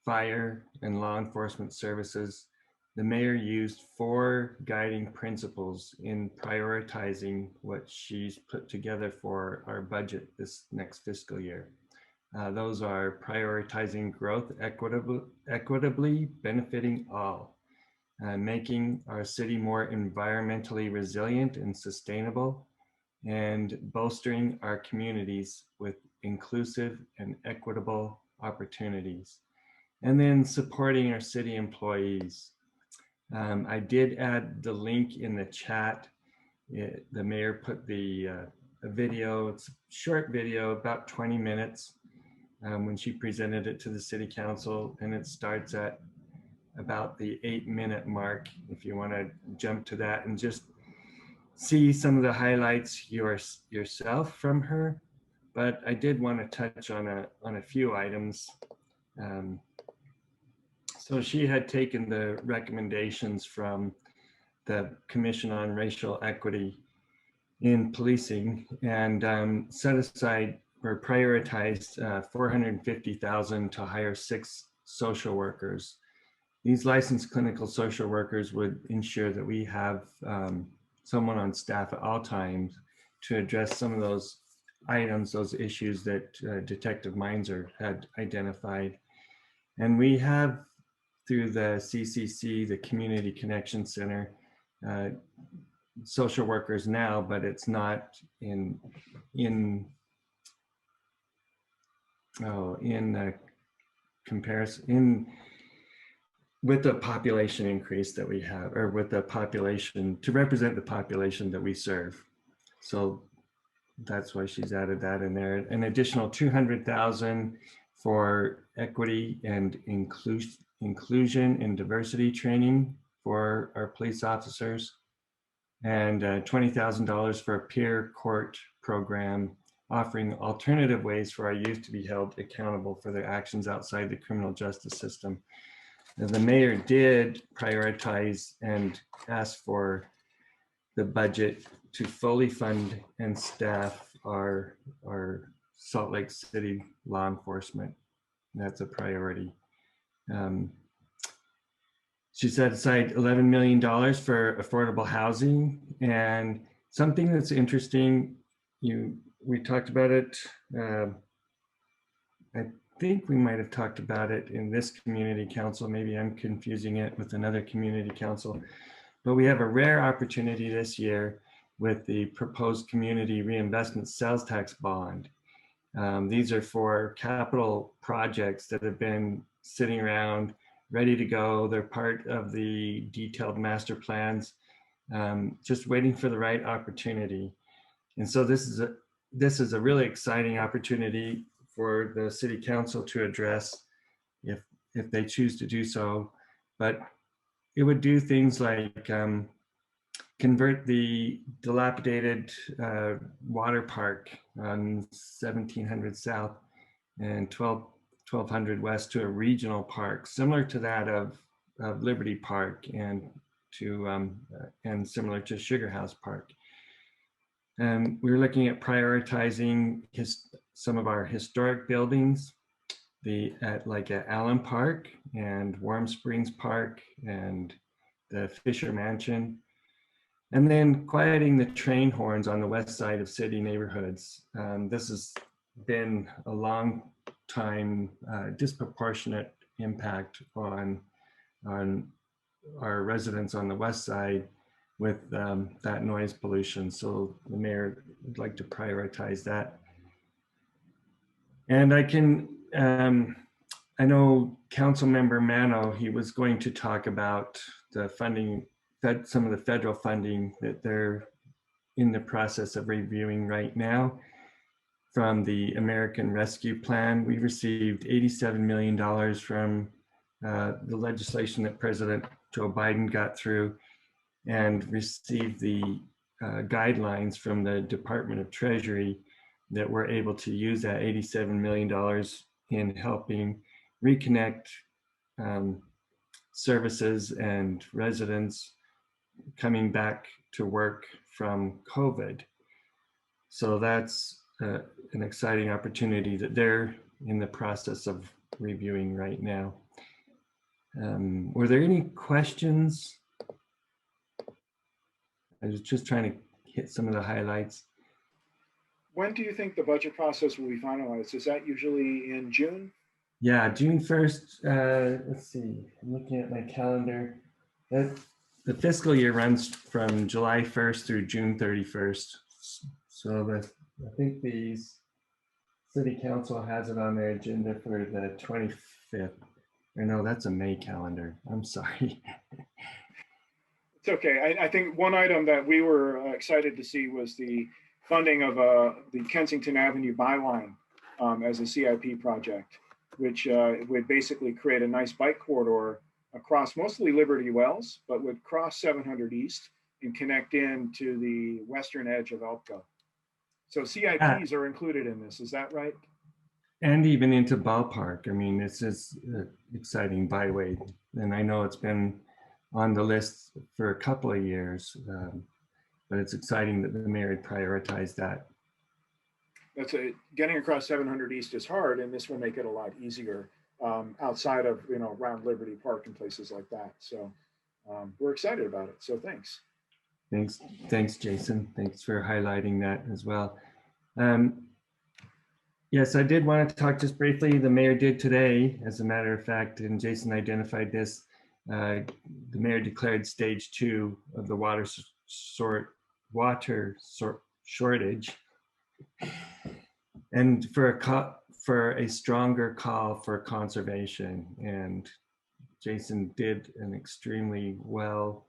fire, and law enforcement services, the mayor used 4 guiding principles in prioritizing what she's put together for our budget this next fiscal year. Those are prioritizing growth equitably benefiting all, making our city more environmentally resilient and sustainable, and bolstering our communities with inclusive and equitable opportunities, and then supporting our city employees. I did add the link in the chat. The mayor put the a video, it's a short video, about 20 minutes, when she presented it to the city council, and it starts at about the 8-minute mark. If you want to jump to that and just see some of the highlights yourself from her. But I did want to touch on a few items. So she had taken the recommendations from the Commission on Racial Equity in Policing and set aside or prioritized $450,000 to hire 6 social workers. These licensed clinical social workers would ensure that we have someone on staff at all times to address some of those items, those issues that Detective Meinzer had identified. And we have, through the CCC, the Community Connection Center, social workers now, but it's not in comparison with the population increase that we have, or with the population, to represent the population that we serve. So that's why she's added that in there. An additional $200,000 for equity and inclusion and diversity training for our police officers, and $20,000 for a peer court program offering alternative ways for our youth to be held accountable for their actions outside the criminal justice system. And the mayor did prioritize and ask for the budget to fully fund and staff our Salt Lake City law enforcement. That's a priority. She set aside $11 million for affordable housing, and something that's interesting, we talked about it, I think we might have talked about it in this community council. Maybe I'm confusing it with another community council, but we have a rare opportunity this year with the proposed community reinvestment sales tax bond. These are for capital projects that have been sitting around ready to go. They're part of the detailed master plans, just waiting for the right opportunity. And so this is a really exciting opportunity for the city council to address if they choose to do so. But it would do things like convert the dilapidated water park on 1700 South and 1200 West to a regional park, similar to that of Liberty Park and similar to Sugar House Park. And we're looking at prioritizing some of our historic buildings, like at Allen Park and Warm Springs Park and the Fisher Mansion, and then quieting the train horns on the west side of city neighborhoods. This has been a long time disproportionate impact on our residents on the west side with that noise pollution. So the mayor would like to prioritize that. And I know Council Member Mano, he was going to talk about the funding, some of the federal funding that they're in the process of reviewing right now from the American Rescue Plan. We received $87 million from the legislation that President Joe Biden got through, and received the guidelines from the Department of Treasury that we're able to use that $87 million in helping reconnect services and residents coming back to work from COVID. So that's an exciting opportunity that they're in the process of reviewing right now. Were there any questions? I was just trying to hit some of the highlights. When do you think the budget process will be finalized? Is that usually in June? Yeah, June 1st. Let's see, I'm looking at my calendar. The fiscal year runs from July 1st through June 31st. So I think the city council has it on their agenda for the 25th. Or no, that's a May calendar. I'm sorry. It's okay. I think one item that we were excited to see was the funding of the Kensington Avenue byline as a CIP project, which would basically create a nice bike corridor across mostly Liberty Wells, but would cross 700 East and connect in to the western edge of ELPCO. So CIPs are included in this, is that right? And even into Ballpark. I mean, this is exciting byway. And I know it's been on the list for a couple of years, but it's exciting that the mayor had prioritized that. Getting across 700 East is hard, and this will make it a lot easier outside of, around Liberty Park and places like that. So we're excited about it. So thanks. Thanks, Jason. Thanks for highlighting that as well. Yes, I did want to talk just briefly. The mayor did today, as a matter of fact, and Jason identified this. The mayor declared stage 2 of the water shortage, and for a stronger call for conservation. And Jason did an extremely well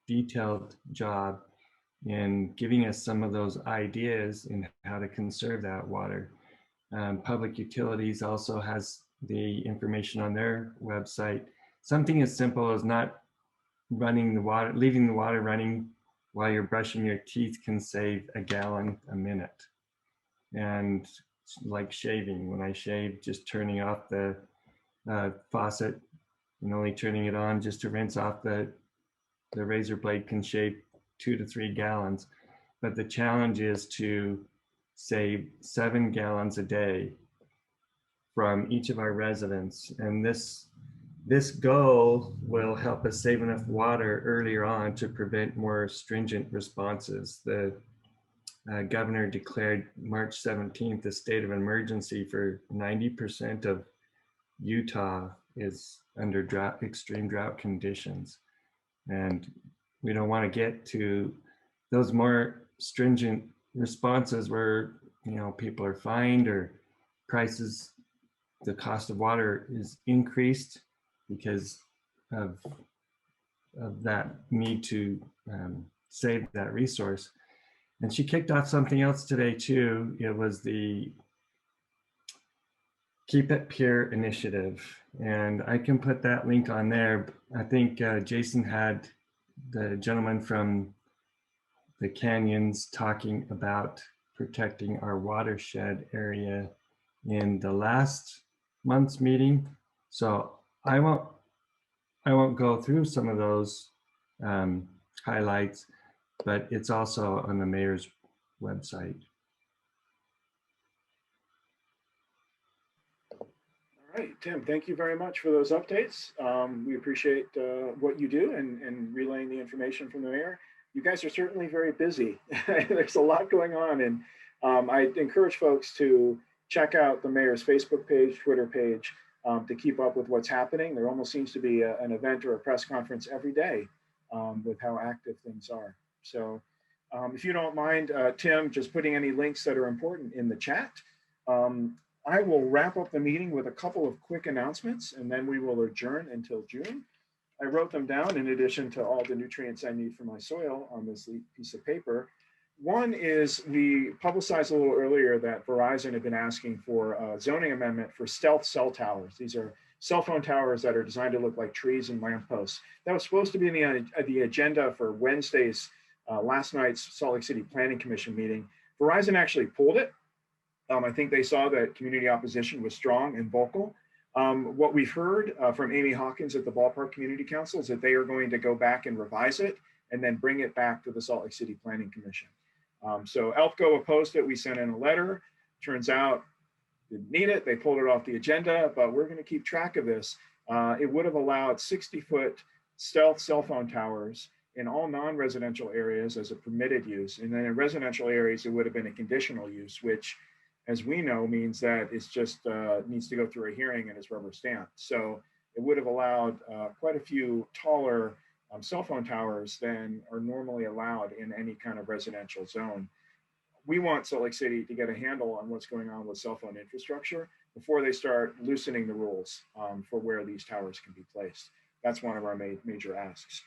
detailed job in giving us some of those ideas in how to conserve that water. Public Utilities also has the information on their website. Something as simple as not running the water, leaving the water running while you're brushing your teeth can save a gallon a minute. And like shaving, when I shave, just turning off the faucet and only turning it on just to rinse off the razor blade can shave 2 to 3 gallons. But the challenge is to save 7 gallons a day from each of our residents. And this goal will help us save enough water earlier on to prevent more stringent responses. The governor declared March 17th a state of emergency for 90% of Utah is under extreme drought conditions. And we don't want to get to those more stringent responses where, people are fined or prices, the cost of water is increased because of that need to save that resource. And she kicked off something else today too. It was the Keep It Pure initiative. And I can put that link on there. I think Jason had the gentleman from the canyons talking about protecting our watershed area in the last month's meeting. So I won't go through some of those highlights, but it's also on the mayor's website. All right, Tim, thank you very much for those updates. We appreciate what you do and relaying the information from the mayor. You guys are certainly very busy. There's a lot going on, and I encourage folks to check out the mayor's Facebook page, Twitter page, to keep up with what's happening. There almost seems to be an event or a press conference every day with how active things are. So if you don't mind, Tim, just putting any links that are important in the chat. I will wrap up the meeting with a couple of quick announcements, and then we will adjourn until June. I wrote them down in addition to all the nutrients I need for my soil on this piece of paper. One is we publicized a little earlier that Verizon had been asking for a zoning amendment for stealth cell towers. These are cell phone towers that are designed to look like trees and lampposts. That was supposed to be in the agenda for Wednesday's, last night's Salt Lake City Planning Commission meeting. Verizon actually pulled it. I think they saw that community opposition was strong and vocal. What we've heard from Amy Hawkins at the Ballpark Community Council is that they are going to go back and revise it and then bring it back to the Salt Lake City Planning Commission. So ELPCO opposed it. We sent in a letter. Turns out didn't need it. They pulled it off the agenda, but we're going to keep track of this. It would have allowed 60-foot stealth cell phone towers in all non-residential areas as a permitted use. And then in residential areas, it would have been a conditional use, which, as we know, means that it's just needs to go through a hearing and is rubber stamped. So it would have allowed quite a few taller cell phone towers than are normally allowed in any kind of residential zone. We want Salt Lake City to get a handle on what's going on with cell phone infrastructure before they start loosening the rules for where these towers can be placed. That's one of our major asks.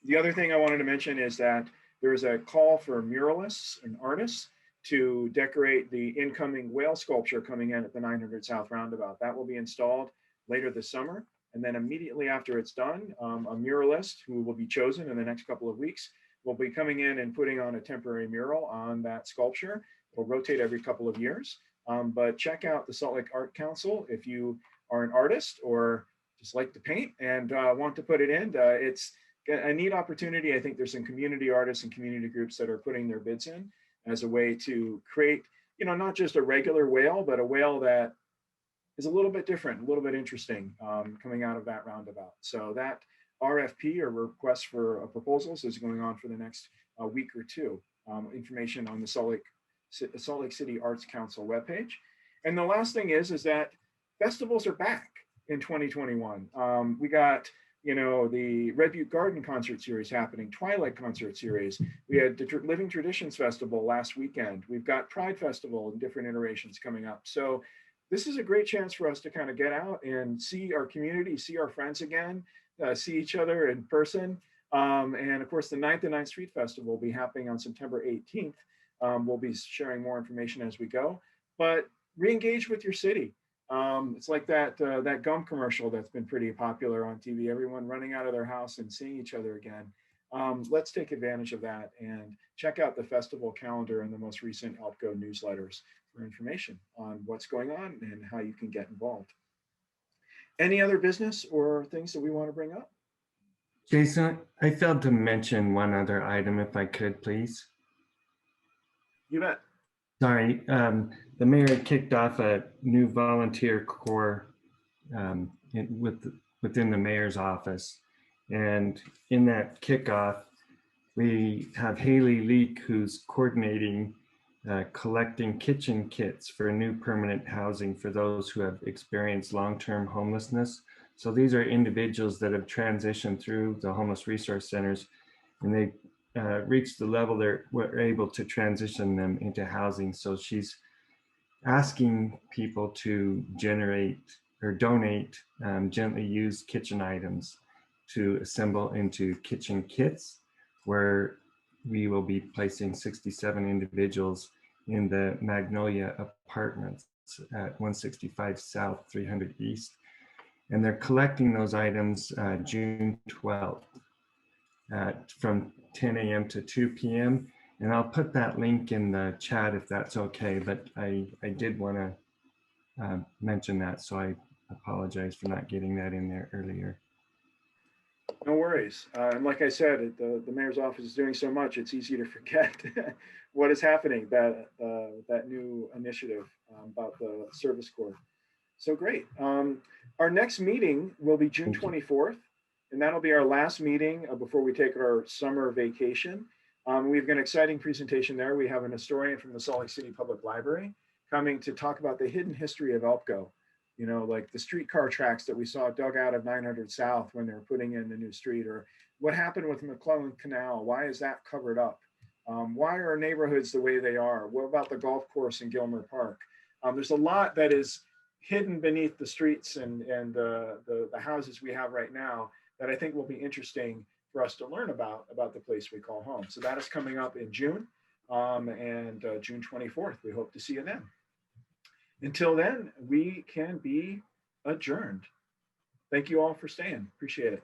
The other thing I wanted to mention is that there is a call for muralists and artists to decorate the incoming whale sculpture coming in at the 900 South Roundabout. That will be installed later this summer. And then immediately after it's done, a muralist who will be chosen in the next couple of weeks will be coming in and putting on a temporary mural on that sculpture. It'll rotate every couple of years. But check out the Salt Lake Art Council if you are an artist or just like to paint and want to put it in. It's a neat opportunity. I think there's some community artists and community groups that are putting their bids in as a way to create, not just a regular whale, but a whale that is a little bit different, a little bit interesting coming out of that roundabout. So that RFP, or request for proposals, is going on for the next week or two. Information on the Salt Lake City Arts Council webpage. And the last thing is that festivals are back in 2021. We got the Red Butte Garden Concert Series happening, Twilight Concert Series. We had the Living Traditions Festival last weekend. We've got Pride Festival in different iterations coming up. So this is a great chance for us to kind of get out and see our community, see our friends again, see each other in person. And of course, the 9th and 9th Street Festival will be happening on September 18th. We'll be sharing more information as we go, but re-engage with your city. It's like that gum commercial that's been pretty popular on TV, everyone running out of their house and seeing each other again. Let's take advantage of that and check out the festival calendar and the most recent ELPCO newsletters for information on what's going on and how you can get involved. Any other business or things that we want to bring up? Jason, I failed to mention one other item, if I could, please. You bet. Sorry, the mayor kicked off a new volunteer corps within the mayor's office. And in that kickoff, we have Haley Leak, who's coordinating collecting kitchen kits for new permanent housing for those who have experienced long-term homelessness. So these are individuals that have transitioned through the homeless resource centers, and they reached the level we're able to transition them into housing. So she's asking people to generate or donate gently used kitchen items to assemble into kitchen kits, where we will be placing 67 individuals in the Magnolia Apartments at 165 South, 300 East. And they're collecting those items June 12th from 10 a.m. to 2 p.m. And I'll put that link in the chat if that's okay, but I did want to mention that, so I apologize for not getting that in there earlier. No worries. And like I said, the mayor's office is doing so much, it's easy to forget what is happening, that new initiative about the service corps. So great. Our next meeting will be June 24th, and that'll be our last meeting before we take our summer vacation. We've got an exciting presentation there. We have an historian from the Salt Lake City Public Library coming to talk about the hidden history of ELPCO. Like the streetcar tracks that we saw dug out of 900 South when they were putting in the new street, or what happened with McClellan Canal. Why is that covered up? Why are neighborhoods the way they are? What about the golf course in Gilmer Park? There's a lot that is hidden beneath the streets and the houses we have right now that I think will be interesting for us to learn about the place we call home. So that is coming up in June and June 24th. We hope to see you then. Until then, we can be adjourned. Thank you all for staying. Appreciate it.